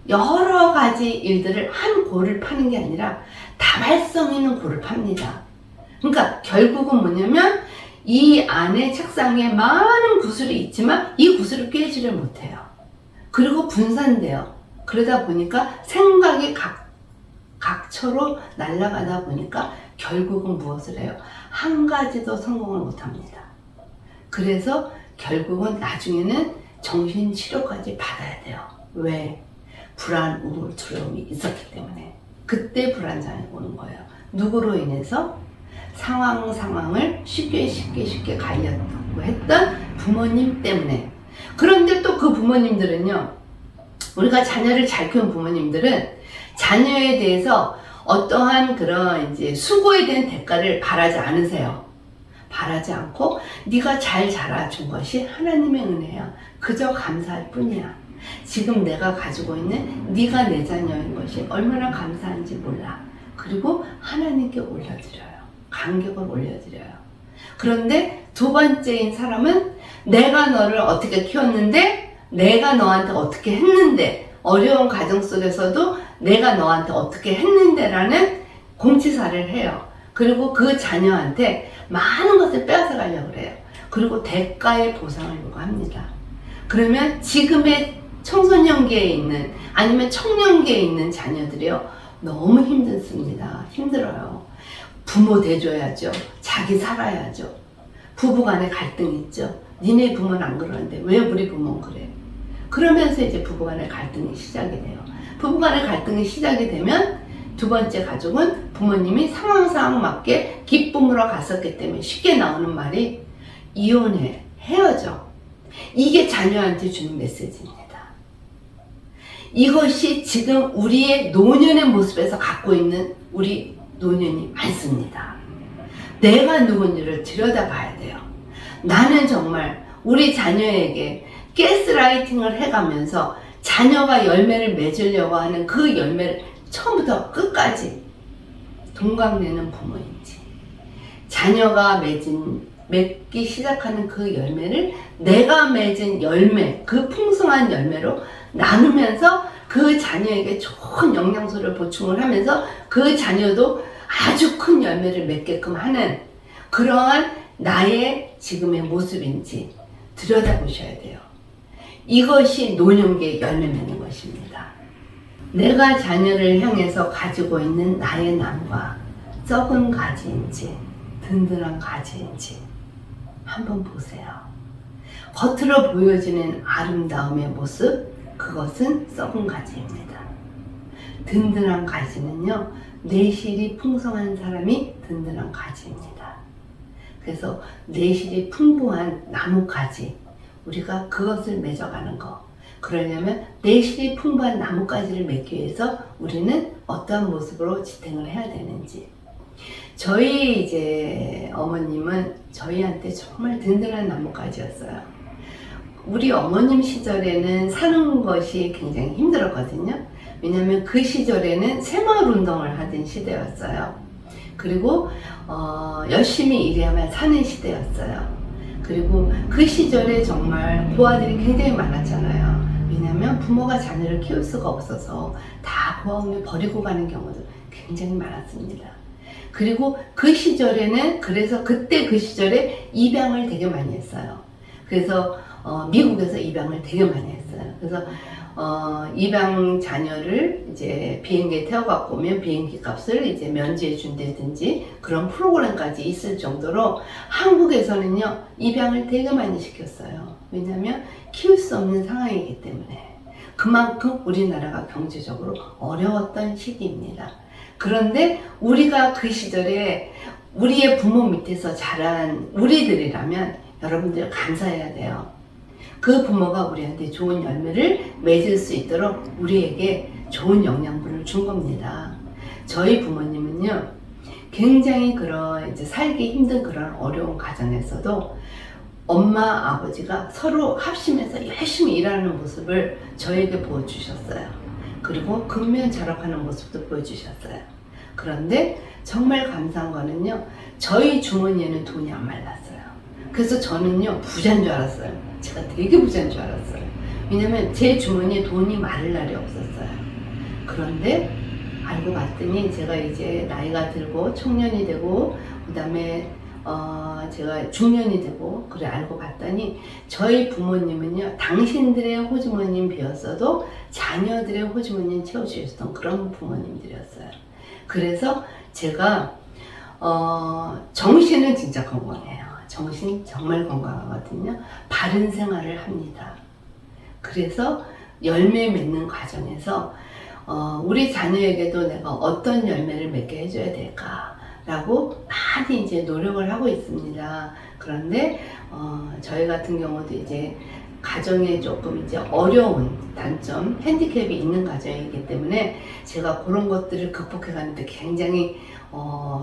여러 가지 일들을 한 골을 파는 게 아니라 다발성 있는 골을 팝니다. 그러니까 결국은 뭐냐면 이 안에 책상에 많은 구슬이 있지만 이 구슬을 깨지를 못해요. 그리고 분산돼요. 그러다 보니까 생각이 각처로 날아가다 보니까 결국은 무엇을 해요? 한 가지도 성공을 못합니다. 그래서 결국은 나중에는 정신치료까지 받아야 돼요. 왜? 불안, 우울, 두려움이 있었기 때문에. 그때 불안장애 오는 거예요. 누구로 인해서? 상황을 쉽게 가려고 했던 부모님 때문에. 그런데 또 그 부모님들은요, 우리가 자녀를 잘 키운 부모님들은 자녀에 대해서 어떠한 그런 이제 수고에 대한 대가를 바라지 않으세요. 바라지 않고 네가 잘 자라준 것이 하나님의 은혜야. 그저 감사할 뿐이야. 지금 내가 가지고 있는 네가 내 자녀인 것이 얼마나 감사한지 몰라. 그리고 하나님께 올려드려요. 간격을 올려드려요. 그런데 두 번째인 사람은 내가 너를 어떻게 키웠는데, 내가 너한테 어떻게 했는데, 어려운 가정 속에서도 내가 너한테 어떻게 했는데 라는 공치사를 해요. 그리고 그 자녀한테 많은 것을 빼앗아 가려고 그래요. 그리고 대가의 보상을 요구합니다. 그러면 지금의 청소년기에 있는, 아니면 청년기에 있는 자녀들이요, 너무 힘듭니다. 힘들어요. 부모 대줘야죠. 자기 살아야죠. 부부간에 갈등이 있죠. 니네 부모는 안 그러는데 왜 우리 부모는 그래? 그러면서 이제 부부간의 갈등이 시작이 돼요. 부부간의 갈등이 시작이 되면 두 번째 가족은 부모님이 상황 맞게 기쁨으로 갔었기 때문에 쉽게 나오는 말이 이혼해, 헤어져. 이게 자녀한테 주는 메시지입니다. 이것이 지금 우리의 노년의 모습에서 갖고 있는 우리 노년이 많습니다. 내가 누군지를 들여다봐야 돼요. 나는 정말 우리 자녀에게 가스라이팅을 해가면서 자녀가 열매를 맺으려고 하는 그 열매를 처음부터 끝까지 동강내는 부모인지, 자녀가 맺기 시작하는 그 열매를 내가 맺은 열매, 그 풍성한 열매로 나누면서 그 자녀에게 좋은 영양소를 보충을 하면서 그 자녀도 아주 큰 열매를 맺게끔 하는 그러한 나의 지금의 모습인지 들여다보셔야 돼요. 이것이 노년기에 열매 맺는 것입니다. 내가 자녀를 향해서 가지고 있는 나의 남과 썩은 가지인지 든든한 가지인지 한번 보세요. 겉으로 보여지는 아름다움의 모습, 그것은 썩은 가지입니다. 든든한 가지는요, 내실이 풍성한 사람이 든든한 가지입니다. 그래서 내실이 풍부한 나뭇가지, 우리가 그것을 맺어가는 거. 그러려면 내실이 풍부한 나뭇가지를 맺기 위해서 우리는 어떠한 모습으로 지탱을 해야 되는지. 저희 이제 어머님은 저희한테 정말 든든한 나뭇가지였어요. 우리 어머님 시절에는 사는 것이 굉장히 힘들었거든요. 왜냐하면 그 시절에는 새마을 운동을 하던 시대였어요. 그리고 열심히 일해야만 사는 시대였어요. 그리고 그 시절에 정말 고아들이 굉장히 많았잖아요. 왜냐하면 부모가 자녀를 키울 수가 없어서 다 고아원에 버리고 가는 경우도 굉장히 많았습니다. 그리고 그 시절에는, 그래서 그때 그 시절에 입양을 되게 많이 했어요. 그래서 미국에서 입양을 되게 많이 했어요. 그래서 입양 자녀를 이제 비행기에 태워갖고 오면 비행기 값을 이제 면제해 준다든지 그런 프로그램까지 있을 정도로 한국에서는요, 입양을 되게 많이 시켰어요. 왜냐하면 키울 수 없는 상황이기 때문에. 그만큼 우리나라가 경제적으로 어려웠던 시기입니다. 그런데 우리가 그 시절에 우리의 부모 밑에서 자란 우리들이라면 여러분들 감사해야 돼요. 그 부모가 우리한테 좋은 열매를 맺을 수 있도록 우리에게 좋은 영양분을 준 겁니다. 저희 부모님은요, 굉장히 그런 이제 살기 힘든 그런 어려운 가정에서도 엄마, 아버지가 서로 합심해서 열심히 일하는 모습을 저에게 보여주셨어요. 그리고 근면 절약하는 모습도 보여주셨어요. 그런데 정말 감사한 거는요, 저희 주머니에는 돈이 안 말랐어요. 그래서 저는요, 부자인 줄 알았어요. 제가 되게 부자인 줄 알았어요. 왜냐면 제 주머니에 돈이 마를 날이 없었어요. 그런데 알고 봤더니 제가 이제 나이가 들고 청년이 되고 그 다음에 제가 중년이 되고 그래 알고 봤더니 저희 부모님은요, 당신들의 호주머니는 비었어도 자녀들의 호주머니는 채워주셨던 그런 부모님들이었어요. 그래서 제가 정신은 진짜 건강해요. 정신 정말 건강하거든요. 바른 생활을 합니다. 그래서 열매 맺는 과정에서 우리 자녀에게도 내가 어떤 열매를 맺게 해줘야 될까라고 많이 이제 노력을 하고 있습니다. 그런데 저희 같은 경우도 이제 가정에 조금 이제 어려운 단점, 핸디캡이 있는 가정이기 때문에 제가 그런 것들을 극복해 가는데 굉장히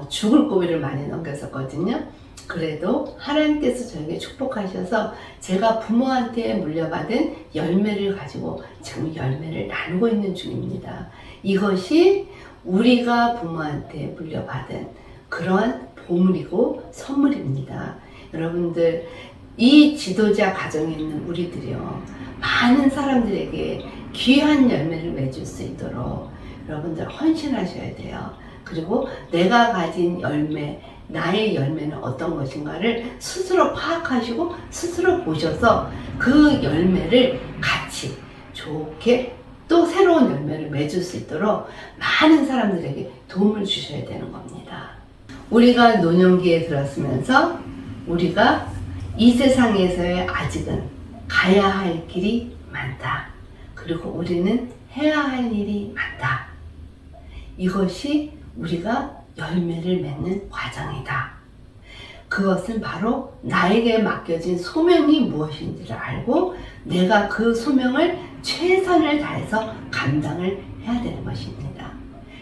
죽을 고비를 많이 넘겼었거든요. 그래도 하나님께서 저에게 축복하셔서 제가 부모한테 물려받은 열매를 가지고 지금 열매를 나누고 있는 중입니다. 이것이 우리가 부모한테 물려받은 그러한 보물이고 선물입니다. 여러분들, 이 지도자 가정에 있는 우리들이요, 많은 사람들에게 귀한 열매를 맺을 수 있도록 여러분들 헌신하셔야 돼요. 그리고 내가 가진 열매, 나의 열매는 어떤 것인가를 스스로 파악하시고 스스로 보셔서 그 열매를 같이 좋게 또 새로운 열매를 맺을 수 있도록 많은 사람들에게 도움을 주셔야 되는 겁니다. 우리가 노년기에 들었으면서 우리가 이 세상에서의 아직은 가야 할 길이 많다. 그리고 우리는 해야 할 일이 많다. 이것이 우리가 열매를 맺는 과정이다. 그것은 바로 나에게 맡겨진 소명이 무엇인지를 알고 내가 그 소명을 최선을 다해서 감당을 해야 되는 것입니다.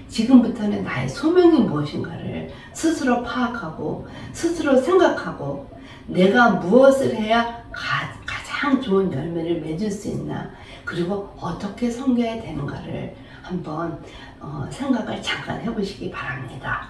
지금부터는 나의 소명이 무엇인가를 스스로 파악하고 스스로 생각하고 내가 무엇을 해야 가장 좋은 열매를 맺을 수 있나, 그리고 어떻게 섬겨야 되는가를 한번 생각을 잠깐 해보시기 바랍니다.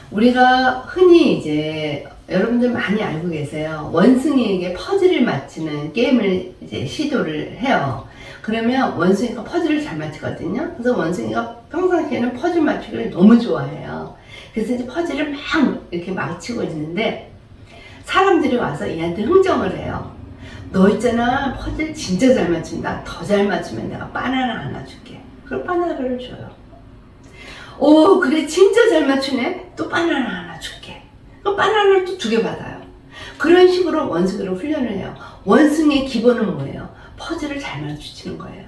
우리가 흔히 이제 여러분들 많이 알고 계세요. 원숭이에게 퍼즐을 맞추는 게임을 이제 시도를 해요. 그러면 원숭이가 퍼즐을 잘 맞추거든요. 그래서 원숭이가 평상시에는 퍼즐 맞추기를 너무 좋아해요. 그래서 이제 퍼즐을 막 이렇게 맞추고 있는데 사람들이 와서 얘한테 흥정을 해요. 너 있잖아, 퍼즐 진짜 잘 맞춘다. 더 잘 맞추면 내가 바나나 하나 줄게. 그럼 바나나를 줘요. 오, 그래, 진짜 잘 맞추네. 또 바나나 하나 줄게. 그럼 바나나를 또 2개 받아요. 그런 식으로 원숭이로 훈련을 해요. 원숭이의 기본은 뭐예요? 퍼즐을 잘 맞추는 거예요.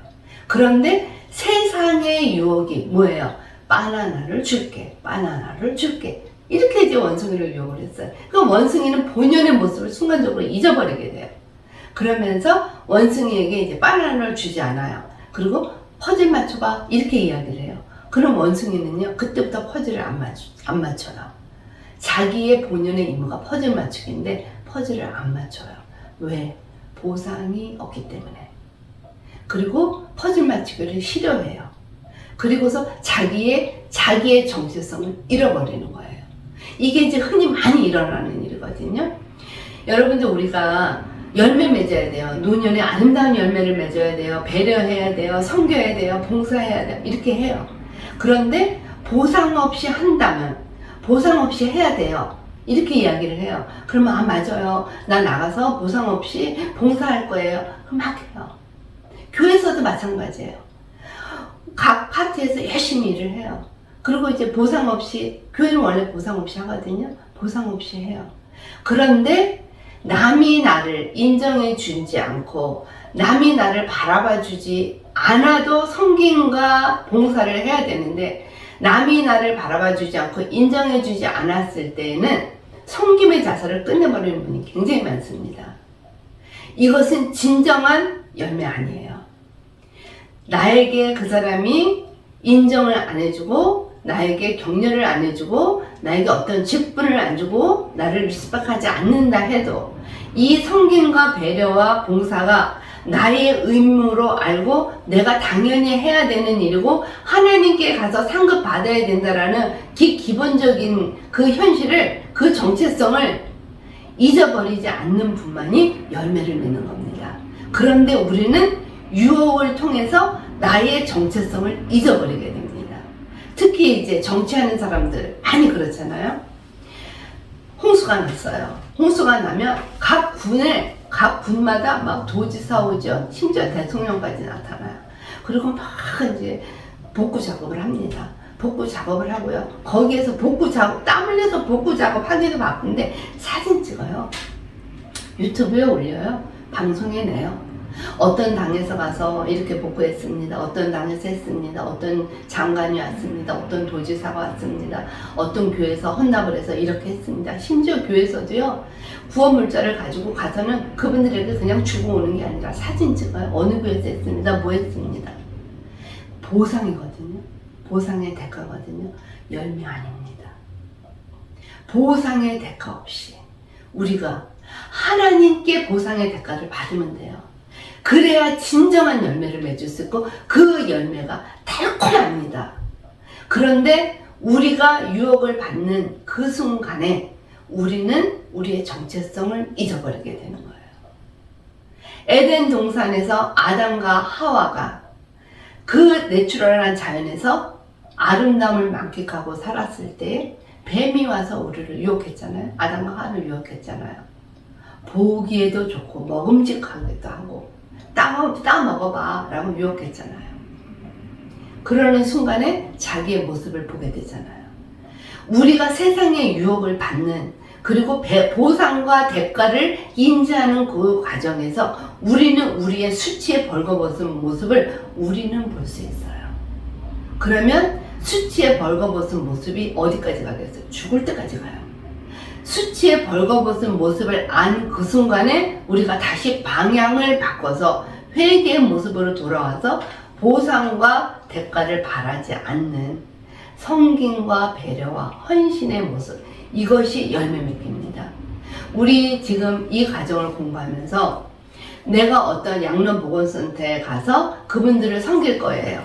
그런데 세상의 유혹이 뭐예요? 바나나를 줄게, 바나나를 줄게. 이렇게 이제 원숭이를 유혹을 했어요. 그럼 원숭이는 본연의 모습을 순간적으로 잊어버리게 돼요. 그러면서 원숭이에게 이제 바나나를 주지 않아요. 그리고 퍼즐 맞춰봐, 이렇게 이야기를 해요. 그럼 원숭이는요, 그때부터 퍼즐을 안 맞춰요. 자기의 본연의 임무가 퍼즐 맞추기인데 퍼즐을 안 맞춰요. 왜? 보상이 없기 때문에. 그리고 퍼즐 맞추기를 싫어해요. 그리고서 자기의 정체성을 잃어버리는 거예요. 이게 이제 흔히 많이 일어나는 일이거든요. 여러분들, 우리가 열매 맺어야 돼요. 노년에 아름다운 열매를 맺어야 돼요. 배려해야 돼요. 섬겨야 돼요. 봉사해야 돼요. 이렇게 해요. 그런데 보상 없이 한다면, 보상 없이 해야 돼요. 이렇게 이야기를 해요. 그러면 맞아요. 나 나가서 보상 없이 봉사할 거예요. 그럼 막 해요. 교회에서도 마찬가지예요. 각 파트에서 열심히 일을 해요. 그리고 이제 보상 없이, 교회는 원래 보상 없이 하거든요. 보상 없이 해요. 그런데 남이 나를 인정해 주지 않고 남이 나를 바라봐 주지 않아도 섬김과 봉사를 해야 되는데, 남이 나를 바라봐 주지 않고 인정해 주지 않았을 때에는 섬김의 자세를 끝내버리는 분이 굉장히 많습니다. 이것은 진정한 열매 아니에요. 나에게 그 사람이 인정을 안 해주고, 나에게 격려를 안 해주고, 나에게 어떤 직분을 안 주고, 나를 리스펙하지 않는다 해도 이 섬김과 배려와 봉사가 나의 의무로 알고 내가 당연히 해야 되는 일이고 하나님께 가서 상급 받아야 된다라는 기본적인 그 현실을, 그 정체성을 잊어버리지 않는 분만이 열매를 맺는 겁니다. 그런데 우리는 유혹을 통해서 나의 정체성을 잊어버리게 됩니다. 특히 이제 정치하는 사람들 많이 그렇잖아요. 홍수가 났어요. 홍수가 나면 각 군마다 막 도지사 오죠. 심지어 대통령까지 나타나요. 그리고 막 이제 복구 작업을 합니다. 복구 작업을 하고요. 거기에서 복구 작업, 땀 흘려서 복구 작업 하기도 바쁜데 사진 찍어요. 유튜브에 올려요. 방송에 내요. 어떤 당에서 가서 이렇게 복구했습니다. 어떤 당에서 했습니다. 어떤 장관이 왔습니다. 어떤 도지사가 왔습니다. 어떤 교회에서 헌납을 해서 이렇게 했습니다. 심지어 교회에서도요, 구원물자를 가지고 가서는 그분들에게 그냥 주고 오는 게 아니라 사진 찍어요. 어느 교회에서 했습니다. 뭐 했습니다. 보상이거든요. 보상의 대가거든요. 열매 아닙니다. 보상의 대가 없이 우리가 하나님께 보상의 대가를 받으면 돼요. 그래야 진정한 열매를 맺을 수 있고 그 열매가 달콤합니다. 그런데 우리가 유혹을 받는 그 순간에 우리는 우리의 정체성을 잊어버리게 되는 거예요. 에덴 동산에서 아담과 하와가 그 내추럴한 자연에서 아름다움을 만끽하고 살았을 때 뱀이 와서 우리를 유혹했잖아요. 아담과 하와를 유혹했잖아요. 보기에도 좋고 먹음직하기도 하고 따 먹어봐 라고 유혹했잖아요. 그러는 순간에 자기의 모습을 보게 되잖아요. 우리가 세상의 유혹을 받는, 그리고 보상과 대가를 인지하는 그 과정에서 우리는 우리의 수치에 벌거벗은 모습을 우리는 볼 수 있어요. 그러면 수치에 벌거벗은 모습이 어디까지 가겠어요? 죽을 때까지 가요. 수치에 벌거벗은 모습을 안 그 순간에 우리가 다시 방향을 바꿔서 회개의 모습으로 돌아와서 보상과 대가를 바라지 않는 섬김과 배려와 헌신의 모습, 이것이 열매 맺기입니다. 우리 지금 이 과정을 공부하면서 내가 어떤 양로보건센터에 가서 그분들을 섬길 거예요.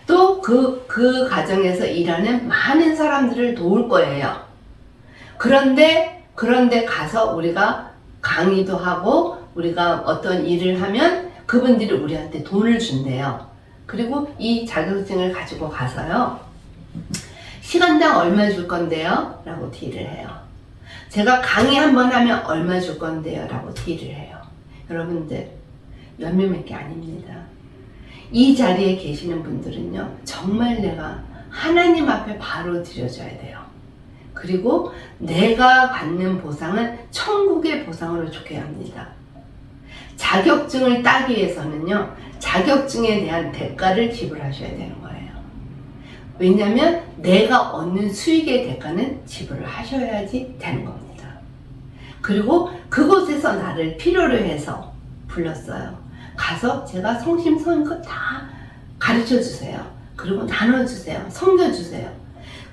또 그 과정에서 일하는 많은 사람들을 도울 거예요. 그런데 가서 우리가 강의도 하고 우리가 어떤 일을 하면 그분들이 우리한테 돈을 준대요. 그리고 이 자격증을 가지고 가서요, 시간당 얼마 줄 건데요? 라고 딜을 해요. 제가 강의 한번 하면 얼마 줄 건데요? 라고 딜을 해요. 여러분들, 열매 맺기 아닙니다. 이 자리에 계시는 분들은요, 정말 내가 하나님 앞에 바로 드려줘야 돼요. 그리고 내가 받는 보상은 천국의 보상으로 줘야 합니다. 자격증을 따기 위해서는요, 자격증에 대한 대가를 지불하셔야 되는 거예요. 왜냐하면 내가 얻는 수익의 대가는 지불을 하셔야지 되는 겁니다. 그리고 그곳에서 나를 필요로 해서 불렀어요. 가서 제가 성심성의껏 다 가르쳐 주세요. 그리고 나눠주세요. 섬겨주세요.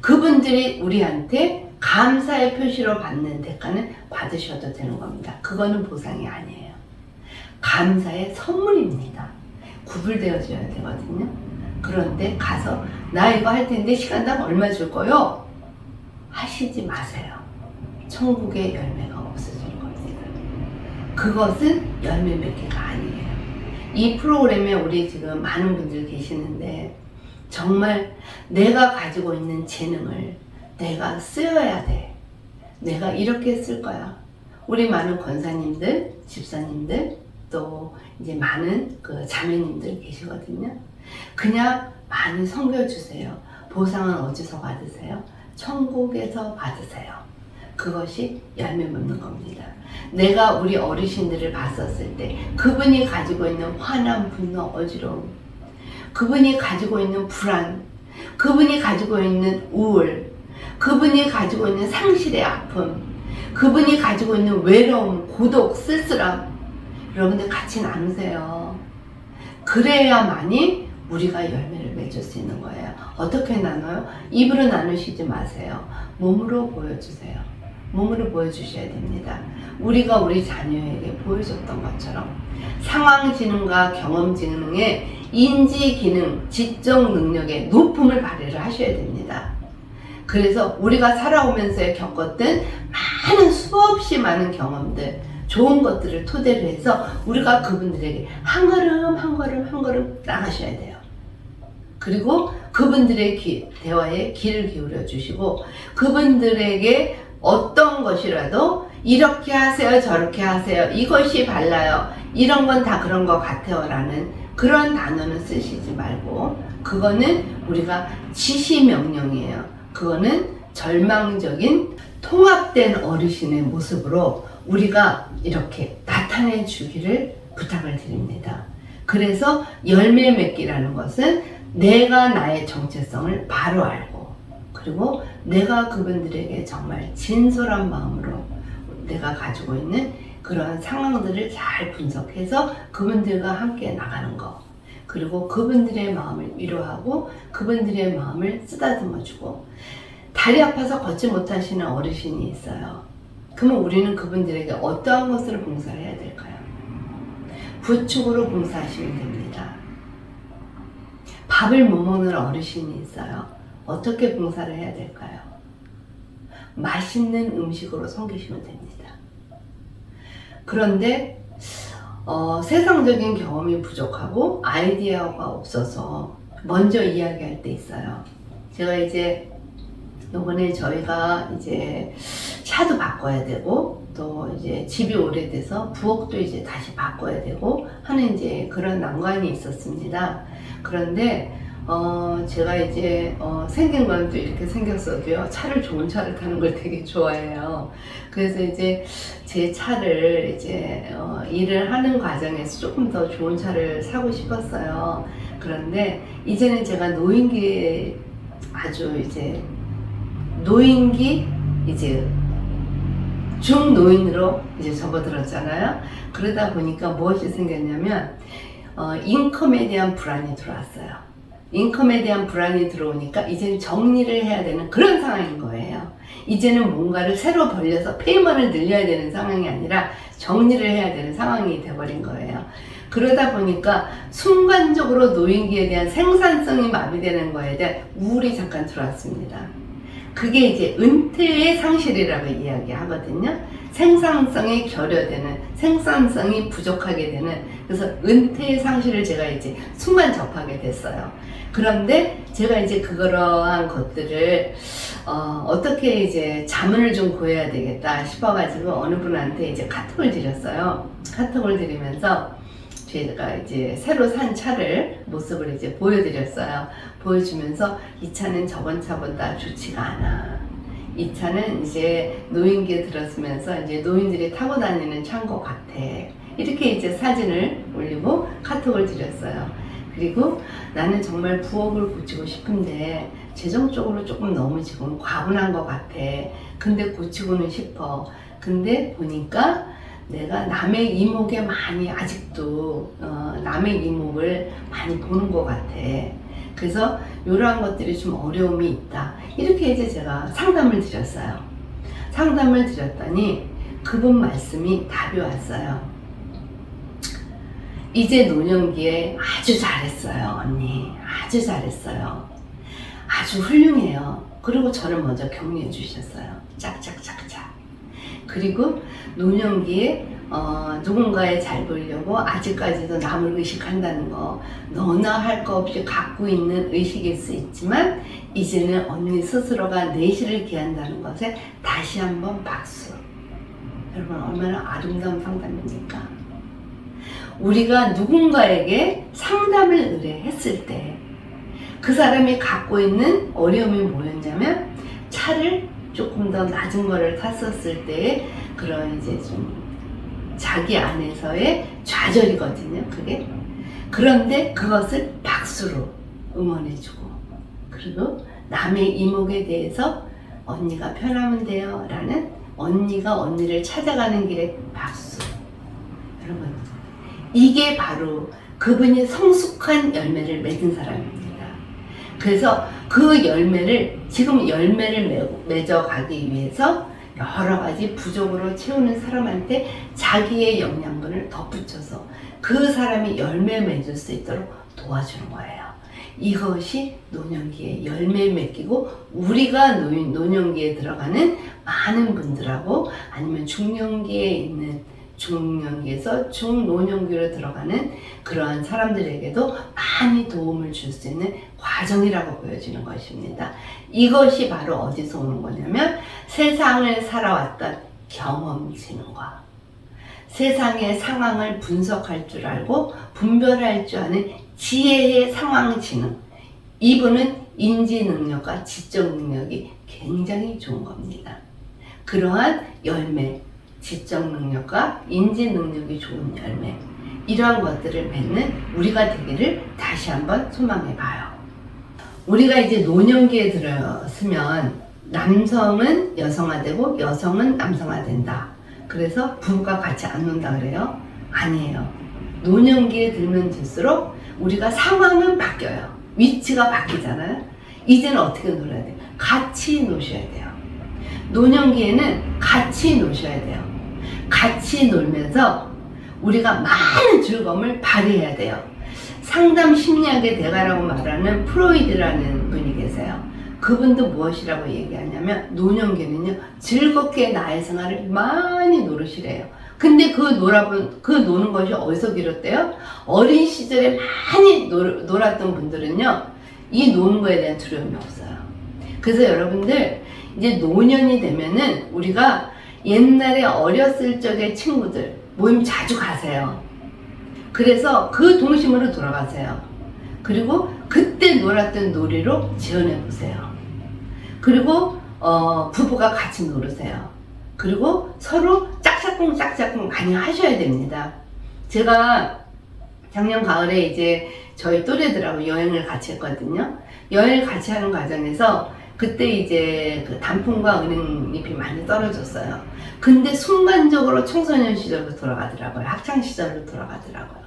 그분들이 우리한테 감사의 표시로 받는 대가는 받으셔도 되는 겁니다. 그거는 보상이 아니에요. 감사의 선물입니다. 구분되어져야 되거든요. 그런데 가서 나 이거 할 텐데 시간당 얼마 줄 거요? 하시지 마세요. 천국의 열매가 없어질 겁니다. 그것은 열매 맺기가 아니에요. 이 프로그램에 우리 지금 많은 분들 계시는데 정말 내가 가지고 있는 재능을 내가 쓰여야 돼. 내가 이렇게 쓸 거야. 우리 많은 권사님들, 집사님들, 또 이제 많은 그 자매님들 계시거든요. 그냥 많이 섬겨주세요. 보상은 어디서 받으세요? 천국에서 받으세요. 그것이 열매 맺는 겁니다. 내가 우리 어르신들을 봤었을 때 그분이 가지고 있는 화남, 분노, 어지러움, 그분이 가지고 있는 불안, 그분이 가지고 있는 우울, 그분이 가지고 있는 상실의 아픔, 그분이 가지고 있는 외로움, 고독, 쓸쓸함, 여러분들 같이 나누세요. 그래야만이 우리가 열매를 맺을 수 있는 거예요. 어떻게 나눠요? 입으로 나누시지 마세요. 몸으로 보여주세요. 몸으로 보여주셔야 됩니다. 우리가 우리 자녀에게 보여줬던 것처럼 상황지능과 경험지능의 인지기능, 지적 능력의 높음을 발휘를 하셔야 됩니다. 그래서 우리가 살아오면서 겪었던 많은 수없이 많은 경험들, 좋은 것들을 토대로 해서 우리가 그분들에게 한 걸음 한 걸음 한 걸음 나가셔야 돼요. 그리고 그분들의 대화에 귀를 기울여 주시고 그분들에게 어떤 것이라도 이렇게 하세요, 저렇게 하세요, 이것이 발라요, 이런 건 다 그런 것 같아요 라는 그런 단어는 쓰시지 말고, 그거는 우리가 지시명령이에요. 그거는 절망적인 통합된 어르신의 모습으로 우리가 이렇게 나타내 주기를 부탁을 드립니다. 그래서 열매 맺기라는 것은 내가 나의 정체성을 바로 알고, 그리고 내가 그분들에게 정말 진솔한 마음으로 내가 가지고 있는 그런 상황들을 잘 분석해서 그분들과 함께 나가는 거, 그리고 그분들의 마음을 위로하고 그분들의 마음을 쓰다듬어주고. 다리 아파서 걷지 못하시는 어르신이 있어요. 그러면 우리는 그분들에게 어떠한 것을 봉사를 해야 될까요? 부축으로 봉사하시면 됩니다. 밥을 못 먹는 어르신이 있어요. 어떻게 봉사를 해야 될까요? 맛있는 음식으로 섬기시면 됩니다. 그런데 세상적인 경험이 부족하고 아이디어가 없어서 먼저 이야기할 때 있어요. 제가 이제 요번에 저희가 이제 차도 바꿔야 되고, 또 이제 집이 오래돼서 부엌도 이제 다시 바꿔야 되고 하는 이제 그런 난관이 있었습니다. 그런데 제가 이제 생긴 건 또 이렇게 생겼어도요, 차를 좋은 차를 타는 걸 되게 좋아해요. 그래서 이제 제 차를 이제 일을 하는 과정에서 조금 더 좋은 차를 사고 싶었어요. 그런데 이제는 제가 노인기에 아주 이제 노인기 이제 중노인으로 이제 접어들었잖아요. 그러다 보니까 무엇이 생겼냐면 인컴에 대한 불안이 들어왔어요. 인컴에 대한 불안이 들어오니까 이제는 정리를 해야 되는 그런 상황인 거예요. 이제는 뭔가를 새로 벌려서 페이먼을 늘려야 되는 상황이 아니라 정리를 해야 되는 상황이 돼버린 거예요. 그러다 보니까 순간적으로 노인기에 대한 생산성이 마비되는 거에 대한 우울이 잠깐 들어왔습니다. 그게 이제 은퇴의 상실이라고 이야기하거든요. 생산성이 결여되는, 생산성이 부족하게 되는, 그래서 은퇴의 상실을 제가 이제 순간 접하게 됐어요. 그런데 제가 이제 그러한 것들을 어떻게 이제 자문을 좀 구해야 되겠다 싶어가지고 어느 분한테 이제 카톡을 드렸어요. 카톡을 드리면서 제가 이제 새로 산 차를 모습을 이제 보여드렸어요. 보여주면서 이 차는 저번 차보다 좋지가 않아. 이 차는 이제 노인기에 들었으면서 이제 노인들이 타고 다니는 차인 것 같아. 이렇게 이제 사진을 올리고 카톡을 드렸어요. 그리고 나는 정말 부엌을 고치고 싶은데 재정적으로 조금 너무 지금 과분한 것 같아. 근데 고치고는 싶어. 근데 보니까 내가 남의 이목에 많이 아직도 남의 이목을 많이 보는 것 같아. 그래서 이러한 것들이 좀 어려움이 있다. 이렇게 이제 제가 상담을 드렸어요. 상담을 드렸더니 그분 말씀이 답이 왔어요. 이제 노년기에 아주 잘했어요, 언니. 아주 잘했어요. 아주 훌륭해요. 그리고 저를 먼저 격려해 주셨어요. 짝짝짝짝. 그리고 노년기에 누군가에 잘 보이려고 아직까지도 남을 의식한다는 거, 너나 할 거 없이 갖고 있는 의식일 수 있지만 이제는 언니 스스로가 내실을 기한다는 것에 다시 한번 박수. 여러분, 얼마나 아름다운 상담입니까? 우리가 누군가에게 상담을 의뢰했을 때 그 사람이 갖고 있는 어려움이 뭐였냐면, 차를 조금 더 낮은 거를 탔었을 때의 그런 이제 좀 자기 안에서의 좌절이거든요, 그게. 그런데 그것을 박수로 응원해주고, 그리고 남의 이목에 대해서 언니가 편하면 돼요 라는, 언니가 언니를 찾아가는 길에 박수. 여러분, 이게 바로 그분이 성숙한 열매를 맺은 사람입니다. 그래서 그 열매를, 지금 열매를 맺어가기 위해서 여러 가지 부족으로 채우는 사람한테 자기의 영양분을 덧붙여서 그 사람이 열매 맺을 수 있도록 도와주는 거예요. 이것이 노년기에 열매 맺기고, 우리가 노년기에 들어가는 많은 분들하고, 아니면 중년기에 있는, 중년기에서 중노년기로 들어가는 그러한 사람들에게도 많이 도움을 줄 수 있는 과정이라고 보여지는 것입니다. 이것이 바로 어디서 오는 거냐면, 세상을 살아왔던 경험치능과 세상의 상황을 분석할 줄 알고 분별할 줄 아는 지혜의 상황 지능. 이분은 인지 능력과 지적 능력이 굉장히 좋은 겁니다. 그러한 열매, 지적 능력과 인지 능력이 좋은 열매, 이러한 것들을 맺는 우리가 되기를 다시 한번 소망해 봐요. 우리가 이제 노년기에 들어서면 남성은 여성화되고 여성은 남성화된다. 그래서 부부가 같이 안 논다 그래요? 아니에요. 노년기에 들면 들수록 우리가 상황은 바뀌어요. 위치가 바뀌잖아요. 이제는 어떻게 놀아야 돼요? 같이 노셔야 돼요. 노년기에는 같이 노셔야 돼요. 같이 놀면서 우리가 많은 즐거움을 발휘해야 돼요. 상담 심리학의 대가라고 말하는 프로이드라는 분이 계세요. 그분도 무엇이라고 얘기하냐면 노년기는요, 즐겁게 나의 생활을 많이 노르시래요. 근데 그 노는 것이 어디서 비롯돼요? 어린 시절에 많이 놀았던 분들은요, 이 노는 거에 대한 두려움이 없어요. 그래서 여러분들, 이제 노년이 되면은 우리가 옛날에 어렸을 적의 친구들 모임 자주 가세요. 그래서 그 동심으로 돌아가세요. 그리고 그때 놀았던 놀이로 지어내 보세요. 그리고 부부가 같이 놀으세요. 그리고 서로 짝짝꿍 많이 하셔야 됩니다. 제가 작년 가을에 이제 저희 또래들하고 여행을 같이 했거든요. 여행을 같이 하는 과정에서 그때 이제 그 단풍과 은행잎이 많이 떨어졌어요. 근데 순간적으로 청소년 시절로 돌아가더라고요. 학창 시절로 돌아가더라고요.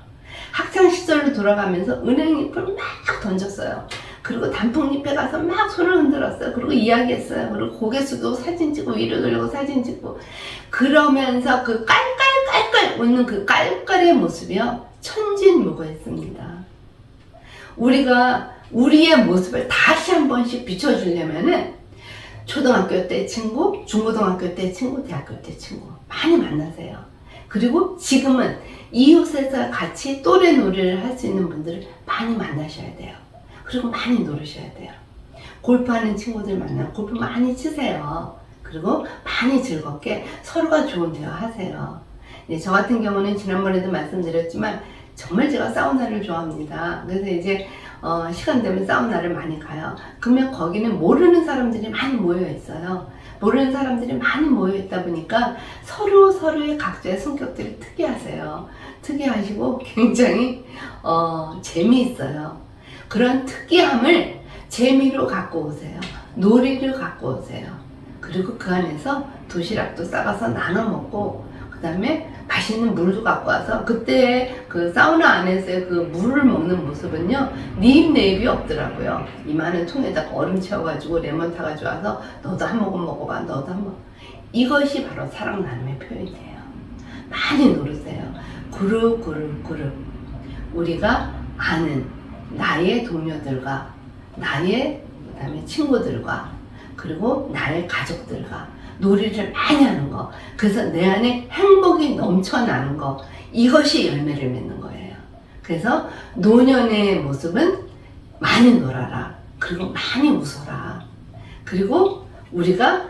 학창 시절로 돌아가면서 은행잎을 막 던졌어요. 그리고 단풍잎에 가서 막 손을 흔들었어요. 그리고 이야기했어요. 그리고 고개 숙이고 사진 찍고 위로 돌리고 사진 찍고, 그러면서 그 깔깔깔깔 웃는 그 깔깔의 모습이요, 천진무구했습니다. 우리가 우리의 모습을 다시 한 번씩 비춰주려면은 초등학교 때 친구, 중고등학교 때 친구, 대학교 때 친구 많이 만나세요. 그리고 지금은 이웃에서 같이 또래 놀이를 할 수 있는 분들을 많이 만나셔야 돼요. 그리고 많이 놀으셔야 돼요. 골프하는 친구들 만나면 골프 많이 치세요. 그리고 많이 즐겁게 서로가 좋은 대화 하세요. 네, 저 같은 경우는 지난번에도 말씀드렸지만 정말 제가 사우나를 좋아합니다. 그래서 이제 시간 되면 사우나를 많이 가요. 그러면 거기는 모르는 사람들이 많이 모여 있어요. 모르는 사람들이 많이 모여 있다 보니까 서로의 각자의 성격들이 특이하세요. 특이하시고 굉장히 재미있어요. 그런 특이함을 재미로 갖고 오세요. 놀이를 갖고 오세요. 그리고 그 안에서 도시락도 싸가서 나눠 먹고, 그 다음에 맛있는 물도 갖고 와서, 그때 그 사우나 안에서의 그 물을 먹는 모습은요, 네 입 내 입이 없더라고요. 이만한 통에다가 얼음 채워가지고 레몬 타가지고 와서 너도 한 모금 먹어봐, 너도 한 모금. 이것이 바로 사랑 나눔의 표현이에요. 많이 노르세요. 그룹. 우리가 아는 나의 동료들과, 나의 그다음에 친구들과, 그리고 나의 가족들과 놀이를 많이 하는 거. 그래서 내 안에 행복이 넘쳐나는 거. 이것이 열매를 맺는 거예요. 그래서 노년의 모습은 많이 놀아라. 그리고 많이 웃어라. 그리고 우리가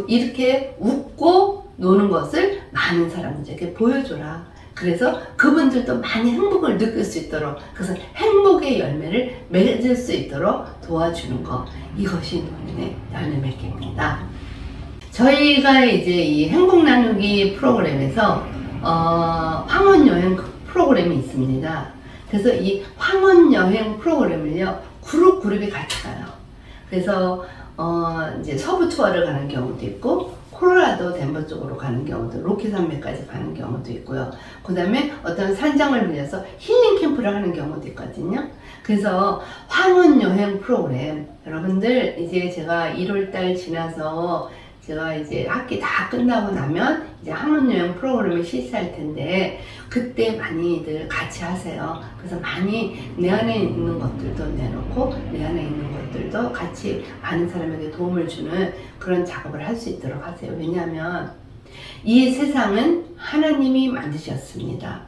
이렇게 웃고 노는 것을 많은 사람들에게 보여줘라. 그래서 그분들도 많이 행복을 느낄 수 있도록, 그래서 행복의 열매를 맺을 수 있도록 도와주는 거. 이것이 노년의 열매 맺기입니다. 저희가 이제 이 행복 나누기 프로그램에서 황혼 여행 프로그램이 있습니다. 그래서 이 황혼 여행 프로그램을요, 그룹이 같이 가요. 그래서 이제 서부 투어를 가는 경우도 있고, 콜로라도 덴버 쪽으로 가는 경우도, 로키 산맥까지 가는 경우도 있고요. 그 다음에 어떤 산장을 빌려서 힐링 캠프를 하는 경우도 있거든요. 그래서 황혼 여행 프로그램, 여러분들 이제 제가 1월달 지나서 제가 이제 학기 다 끝나고 나면 이제 황혼여행 프로그램을 실시할 텐데, 그때 많이들 같이 하세요. 그래서 많이 내 안에 있는 것들도 내놓고 내 안에 있는 것들도 같이 많은 사람에게 도움을 주는 그런 작업을 할 수 있도록 하세요. 왜냐하면 이 세상은 하나님이 만드셨습니다.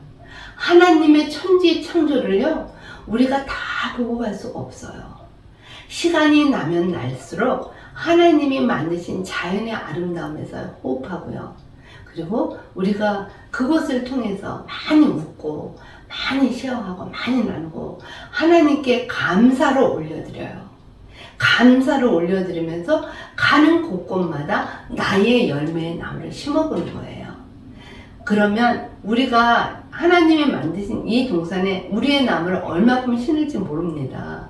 하나님의 천지 창조를요, 우리가 다 보고 갈 수가 없어요. 시간이 나면 날수록 하나님이 만드신 자연의 아름다움에서 호흡하고요. 그리고 우리가 그것을 통해서 많이 웃고 많이 쉐어하고 많이 나누고 하나님께 감사를 올려드려요. 감사를 올려드리면서 가는 곳곳마다 나의 열매의 나무를 심어보는 거예요. 그러면 우리가 하나님이 만드신 이 동산에 우리의 나무를 얼마큼 심을지 모릅니다.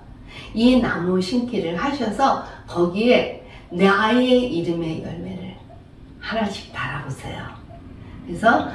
이 나무 심기를 하셔서 거기에 나의 이름의 열매를 하나씩 달아보세요. 그래서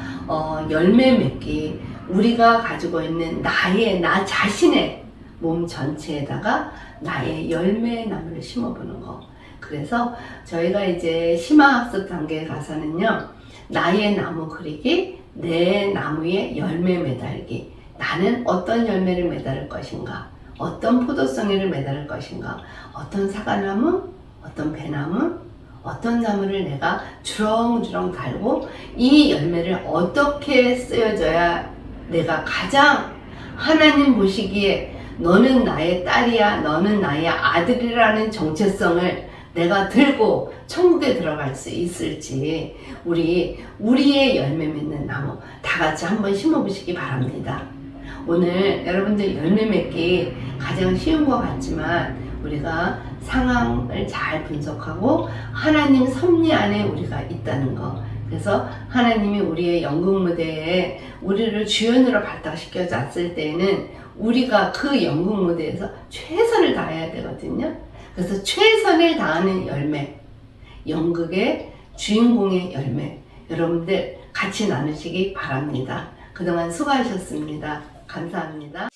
열매 맺기, 우리가 가지고 있는 나 자신의 몸 전체에다가 나의 열매의 나무를 심어보는 거. 그래서 저희가 이제 심화학습 단계에 가서는요, 나의 나무 그리기, 내 나무에 열매 매달기, 나는 어떤 열매를 매달을 것인가, 어떤 포도송이를 매달을 것인가, 어떤 사과나무, 어떤 배나무, 어떤 나무를 내가 주렁주렁 달고 이 열매를 어떻게 쓰여져야 내가 가장 하나님 보시기에 너는 나의 딸이야, 너는 나의 아들이라는 정체성을 내가 들고 천국에 들어갈 수 있을지 우리의 열매 맺는 나무 다 같이 한번 심어보시기 바랍니다. 오늘 여러분들 열매 맺기 가장 쉬운 것 같지만 우리가 상황을 잘 분석하고 하나님 섭리 안에 우리가 있다는 거. 그래서 하나님이 우리의 연극 무대에 우리를 주연으로 발탁시켜 놨을 때에는 우리가 그 연극 무대에서 최선을 다해야 되거든요. 그래서 최선을 다하는 열매, 연극의 주인공의 열매, 여러분들 같이 나누시기 바랍니다. 그동안 수고하셨습니다. 감사합니다.